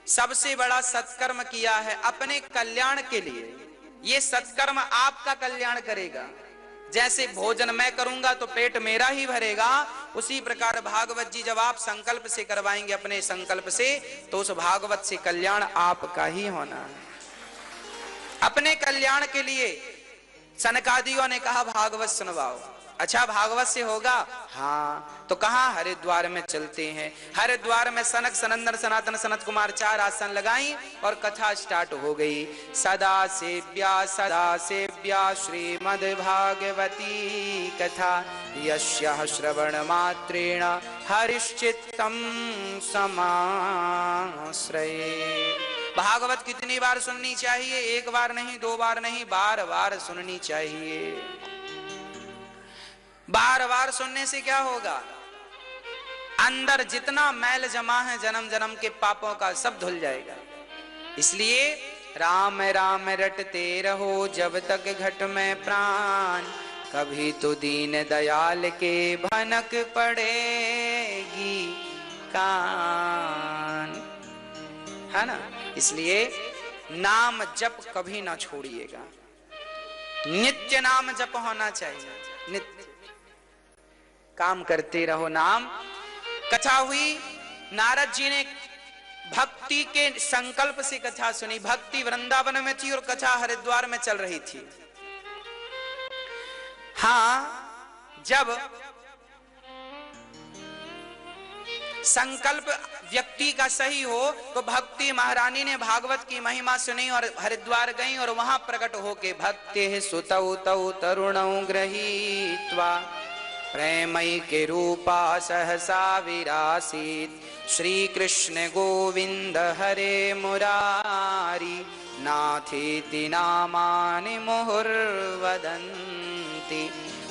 सबसे बड़ा सत्कर्म किया है अपने कल्याण के लिए। ये सत्कर्म आपका कल्याण करेगा। जैसे भोजन मैं करूंगा तो पेट मेरा ही भरेगा, उसी प्रकार भागवत जी जब आप संकल्प से करवाएंगे अपने संकल्प से, तो उस भागवत से कल्याण आपका ही होना है। अपने कल्याण के लिए सनकादियों ने कहा भागवत सुनवाओ। अच्छा भागवत से होगा? हाँ। तो कहाँ? हरिद्वार में चलते हैं। हरिद्वार में सनक सनंदन सनातन सनत कुमार 4 आसन लगाई और कथा स्टार्ट हो गई। सदा सेव्या श्रीमद् भागवती कथा, यस्याः श्रवण मात्रेण हरिश्चित्तं समाश्रये। भागवत कितनी बार सुननी चाहिए? 1 बार नहीं, 2 बार नहीं, बार बार सुननी चाहिए। बार बार सुनने से क्या होगा? अंदर जितना मैल जमा है जन्म जन्म के पापों का, सब धुल जाएगा। इसलिए राम राम रटते रहो जब तक घट में प्राण, कभी तो दीन दयाल के भनक पड़ेगी कान, है ना? इसलिए नाम जप कभी ना छोड़िएगा, नित्य नाम जप होना चाहिए। नित्य काम करते रहो नाम। कथा हुई, नारद जी ने भक्ति के संकल्प से कथा सुनी। भक्ति वृंदावन में थी और कथा हरिद्वार में चल रही थी। हाँ, जब संकल्प व्यक्ति का सही हो तो भक्ति महारानी ने भागवत की महिमा सुनी और हरिद्वार गई और वहां प्रकट होके भक्ति सुतौ तौ तरुणौ गृहीत्वा प्रेमई के रूपा सहसा विरासीत, श्री कृष्ण गोविंद हरे मुरारी, नाथेति नामानि मुहुर्वदन्ति।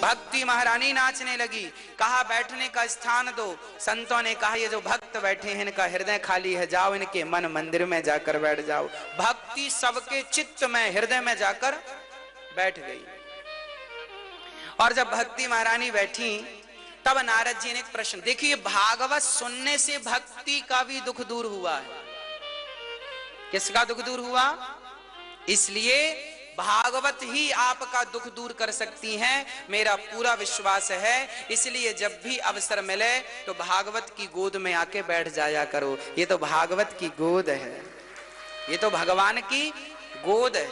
भक्ति महारानी नाचने लगी। कहा बैठने का स्थान दो। संतों ने कहा ये जो भक्त बैठे हैं इनका हृदय खाली है, जाओ इनके मन मंदिर में जाकर बैठ जाओ। भक्ति सबके चित्त में हृदय में जाकर बैठ गई। और जब भक्ति महारानी बैठी तब नारद जी ने एक प्रश्न, देखिए भागवत सुनने से भक्ति का भी दुख दूर हुआ है। किसका दुख दूर हुआ? इसलिए भागवत ही आपका दुख दूर कर सकती हैं, मेरा पूरा विश्वास है। इसलिए जब भी अवसर मिले तो भागवत की गोद में आके बैठ जाया करो। ये तो भागवत की गोद है, ये तो भगवान की गोद है।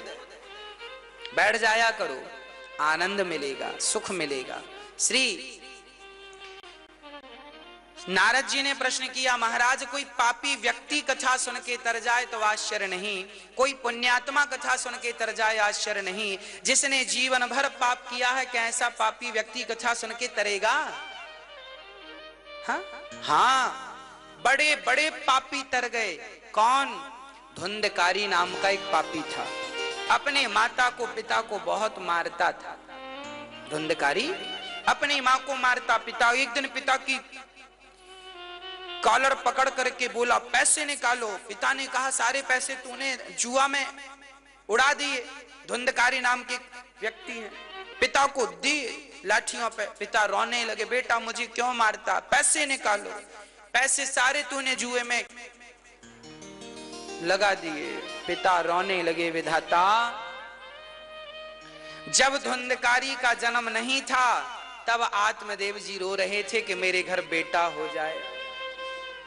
बैठ जाया करो, आनंद मिलेगा, सुख मिलेगा। श्री नारद जी ने प्रश्न किया, महाराज कोई पापी व्यक्ति कथा सुन के तर जाए तो आश्चर्य नहीं, कोई पुण्यात्मा कथा सुन के तर जाए आश्चर्य नहीं। जिसने जीवन भर पाप किया है, क्या ऐसा पापी व्यक्ति कथा सुन के तरेगा? हाँ, बड़े बड़े पापी तर गए। कौन? धुंधकारी नाम का एक पापी था, अपने माता को पिता को बहुत मारता था। धुंधकारी अपनी माँ को मारता। पिता एक दिन पिता की कॉलर पकड़ करके बोला पैसे निकालो। पिता ने कहा सारे पैसे तूने जुआ में उड़ा दिए। धुंधकारी नाम के व्यक्ति हैं। पिता को दी लाठियों पे। पिता रोने लगे, बेटा मुझे क्यों मारता, पैसे निकालो। पैसे सारे तूने जुए में लगा दिए। पिता रोने लगे, विधाता जब धुंधकारी का जन्म नहीं था तब आत्मदेव जी रो रहे थे कि मेरे घर बेटा हो जाए,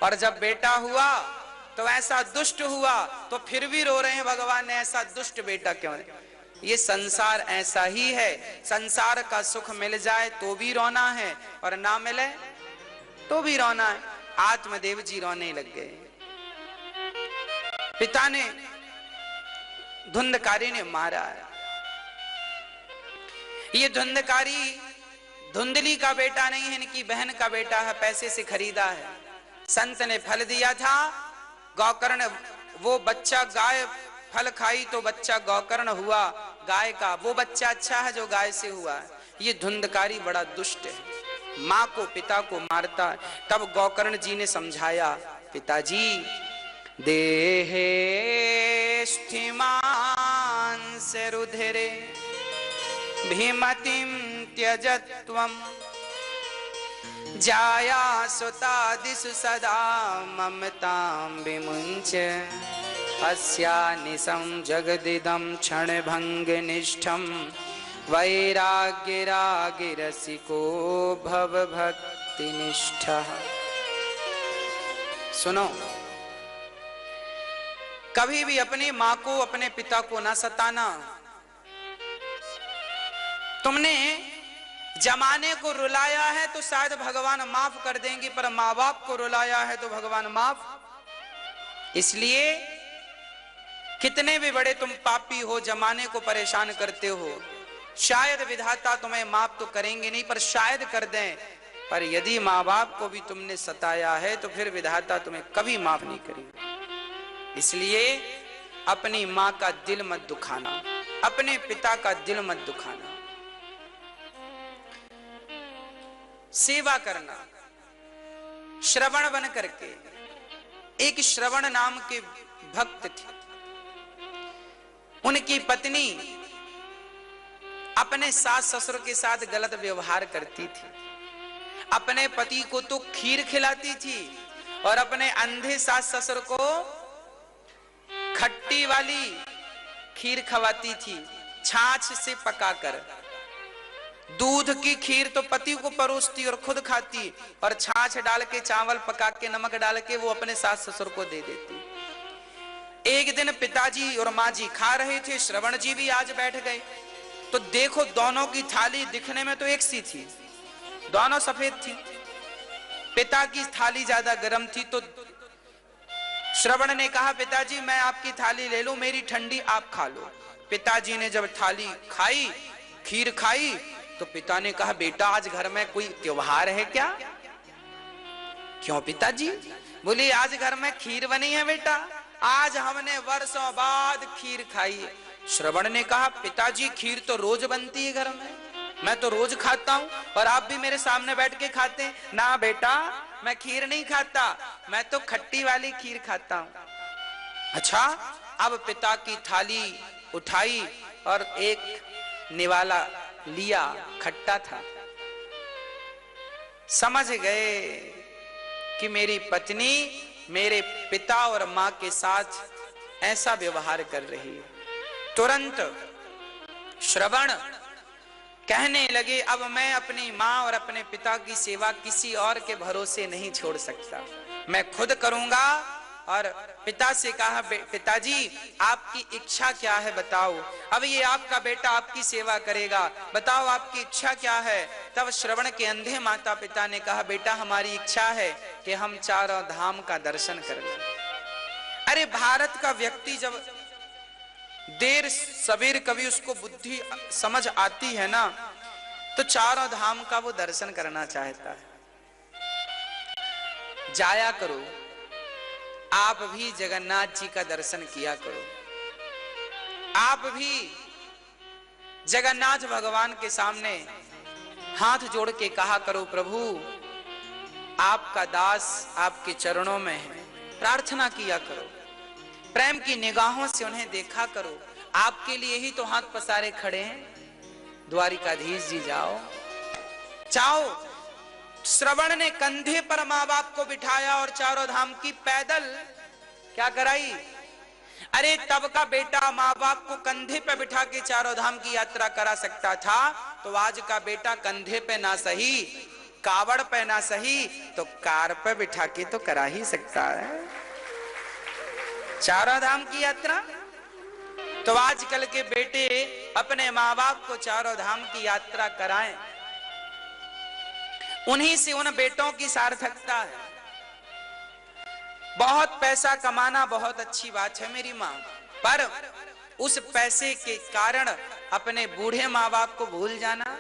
और जब बेटा हुआ तो ऐसा दुष्ट हुआ, तो फिर भी रो रहे हैं भगवान ने ऐसा दुष्ट बेटा क्यों है। ये संसार ऐसा ही है, संसार का सुख मिल जाए तो भी रोना है और ना मिले तो भी रोना है। आत्मदेव जी रोने लग गए। पिता ने धुंधकारी ने मारा है। ये धुंधकारी धुंधली का बेटा नहीं है, इनकी बहन का बेटा है, पैसे से खरीदा है। संत ने फल दिया था, गौकर्ण वो बच्चा, गाय फल खाई तो बच्चा गौकर्ण हुआ गाय का, वो बच्चा अच्छा है जो गाय से हुआ है। ये धुंधकारी बड़ा दुष्ट है, माँ को पिता को मारता। तब गौकर्ण जी ने समझाया, पिताजी देहे स्थिमांस रुधिरे भीमतिम त्यजत्वम जाया सुतादिषु सदा ममतां विमुञ्च अस्या निशं जगदिदं क्षणभङ्गनिष्ठं वैराग्य राग रसिको भव भक्ति निष्ठा। सुनो, कभी भी अपनी मां को अपने पिता को ना सताना। तुमने जमाने को रुलाया है तो शायद भगवान माफ कर देंगे, पर माँ बाप को रुलाया है तो भगवान माफ। इसलिए कितने भी बड़े तुम पापी हो, जमाने को परेशान करते हो, शायद विधाता तुम्हें माफ तो करेंगे नहीं, पर शायद कर दें। पर यदि माँ बाप को भी तुमने सताया है तो फिर विधाता तुम्हें कभी माफ नहीं करेंगे। इसलिए अपनी माँ का दिल मत दुखाना, अपने पिता का दिल मत दुखाना। सेवा करना। श्रवण बन करके, एक श्रवण नाम के भक्त थे, उनकी पत्नी अपने सास ससुर के साथ गलत व्यवहार करती थी। अपने पति को तो खीर खिलाती थी और अपने अंधे सास ससुर को खट्टी वाली खीर खवाती थी, छाछ से पकाकर। दूध की खीर तो पति को परोसती और खुद खाती, और छाछ डाल के, चावल पका के, नमक डाल के वो अपने सास ससुर को दे देती। एक दिन पिताजी और माँ जी खा रहे थे, श्रवण जी भी आज बैठ गए। तो देखो, दोनों की थाली दिखने में तो एक सी थी, दोनों सफेद थी। पिता की थाली ज्यादा गर्म थी, तो श्रवण ने कहा, पिताजी मैं आपकी थाली ले लूं, मेरी ठंडी आप खा लो। पिताजी ने जब थाली खाई, खीर खाई, तो पिता ने कहा, बेटा आज घर में कोई त्योहार है क्या? क्यों पिताजी? बोली, आज घर में खीर बनी है बेटा, आज हमने वर्षों बाद खीर खाई है। श्रवण ने कहा, पिताजी खीर तो रोज बनती है घर में, मैं तो रोज खाता हूं, और आप भी मेरे सामने बैठ के खाते हैं। ना बेटा, मैं खीर नहीं खाता, मैं तो खट्टी वाली खीर खाता हूं। अच्छा, अब पिता की थाली उठाई और एक निवाला लिया, खट्टा था। समझ गए कि मेरी पत्नी मेरे पिता और मां के साथ ऐसा व्यवहार कर रही है। तुरंत श्रवण कहने लगे, अब मैं अपनी मां और अपने पिता की सेवा किसी और के भरोसे नहीं छोड़ सकता, मैं खुद करूंगा। और पिता से कहा, पिताजी आपकी इच्छा क्या है बताओ, अब ये आपका बेटा आपकी सेवा करेगा, बताओ आपकी इच्छा क्या है। तब श्रवण के अंधे माता पिता ने कहा, बेटा हमारी इच्छा है कि हम चारों धाम का दर्शन कर लें। अरे भारत का व्यक्ति जब देर सवेर कभी उसको बुद्धि समझ आती है ना, तो चारों धाम का वो दर्शन करना चाहता है। जाया करो, आप भी जगन्नाथ जी का दर्शन किया करो, आप भी जगन्नाथ भगवान के सामने हाथ जोड़ के कहा करो, प्रभु आपका दास आपके चरणों में है, प्रार्थना किया करो, प्रेम की निगाहों से उन्हें देखा करो। आपके लिए ही तो हाथ पसारे खड़े हैं द्वारिकाधीश जी, जाओ जाओ। श्रवण ने कंधे पर माँ बाप को बिठाया और चारों धाम की पैदल क्या कराई। अरे तब का बेटा माँ बाप को कंधे पे बिठा के चारों धाम की यात्रा करा सकता था, तो आज का बेटा कंधे पे ना सही, कावड़ पे ना सही, तो कार पे बिठा के तो करा ही सकता है चारों धाम की यात्रा। तो आजकल के बेटे अपने माँ बाप को चारों धाम की यात्रा कराएं, उन्हीं से उन बेटों की सार्थकता है। बहुत पैसा कमाना बहुत अच्छी बात है मेरी माँ, पर उस पैसे के कारण अपने बूढ़े माँ बाप को भूल जाना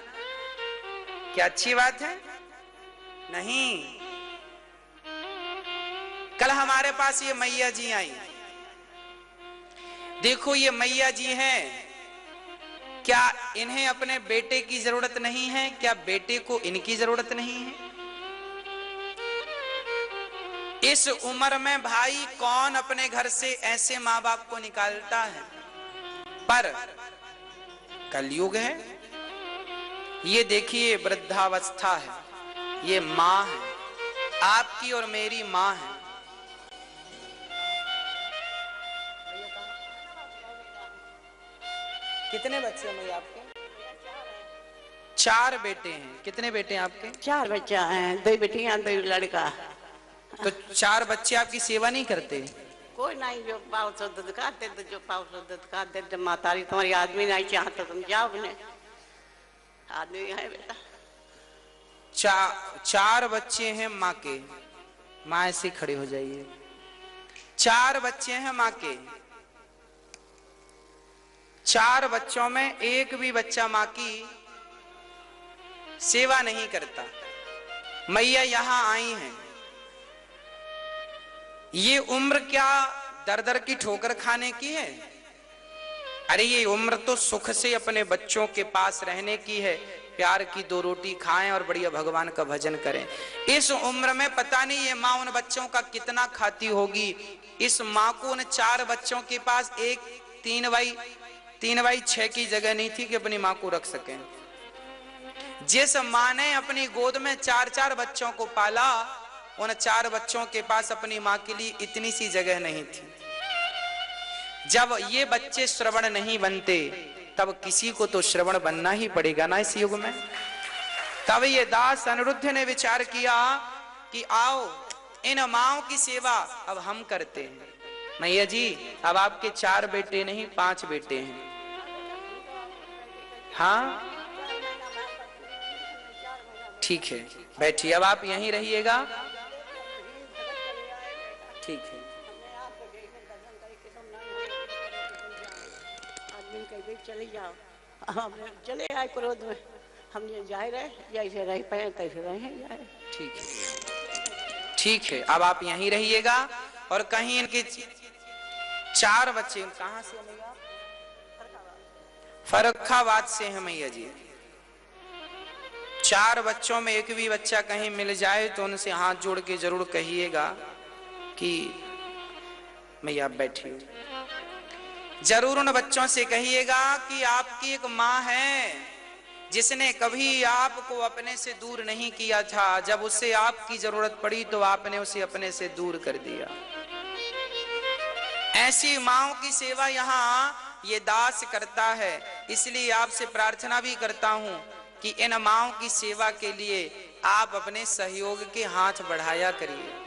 क्या अच्छी बात है? नहीं। कल हमारे पास ये मैया जी आई, देखो ये मैया जी हैं, क्या इन्हें अपने बेटे की जरूरत नहीं है? क्या बेटे को इनकी जरूरत नहीं है? इस उम्र में भाई कौन अपने घर से ऐसे माँ बाप को निकालता है? पर कलयुग है, ये देखिए वृद्धावस्था है, ये माँ है, आपकी और मेरी माँ है। कितने बच्चे हैं भैया आपके? 4 बेटे हैं। कितने बेटे हैं आपके? 4 बच्चा हैं, 2 बेटियां 2 लड़का। तो 4 बच्चे आपकी सेवा नहीं करते? कोई नहीं, जो पाओ सो दूध खाते, तो जो पाओ सो दूध खाते। जब मातारी तुम्हारी आदमी नहीं चाहता तुम जाओ अपने, आदमी है बेटा। 4 बच्चे हैं माँ के। माँ ऐसे खड़े हो जाइए। 4 बच्चे हैं माँ के। 4 बच्चों में एक भी बच्चा माँ की सेवा नहीं करता। मैया यहां आई हैं। ये उम्र क्या दर दर की ठोकर खाने की है? अरे ये उम्र तो सुख से अपने बच्चों के पास रहने की है। प्यार की 2 रोटी खाएं और बढ़िया भगवान का भजन करें। इस उम्र में पता नहीं ये माँ उन बच्चों का कितना खाती होगी। इस माँ को उन 4 बच्चों के पास एक 3x6 की जगह नहीं थी कि अपनी माँ को रख सकें। जिस माँ ने अपनी गोद में 4-4 बच्चों को पाला, उन 4 बच्चों के पास अपनी माँ के लिए इतनी सी जगह नहीं थी। जब ये बच्चे श्रवण नहीं बनते, तब किसी को तो श्रवण बनना ही पड़ेगा ना इस युग में। तब ये दास अनिरुद्ध ने विचार किया कि आओ इन माओं की सेवा अब हम करते हैं। मैया जी, अब आपके 4 बेटे नहीं 5 बेटे हैं। हाँ ठीक है, बैठिए। अब आप यहीं रहिएगा। ठीक है। आदमी कहीं चले जाओ, हम चले आए क्रोध में। हम ये जाए रहे, जैसे रह पाए तैसे रहे जाए। ठीक है, ठीक है। अब आप यहीं रहिएगा। और कहीं इनके 4 बच्चे कहां से हैं? फर्रुखाबाद से हैं मैया जी। 4 बच्चों में एक भी बच्चा कहीं मिल जाए तो उनसे हाथ जोड़ के जरूर कहिएगा कि मैया आप बैठिए। जरूर उन बच्चों से कहिएगा कि आपकी एक माँ है जिसने कभी आपको अपने से दूर नहीं किया था। जब उसे आपकी जरूरत पड़ी तो आपने उसे अपने से दूर कर दिया। ऐसी माँओं की सेवा यहाँ ये दास करता है। इसलिए आपसे प्रार्थना भी करता हूं कि इन माँओं की सेवा के लिए आप अपने सहयोग के हाथ बढ़ाया करिए।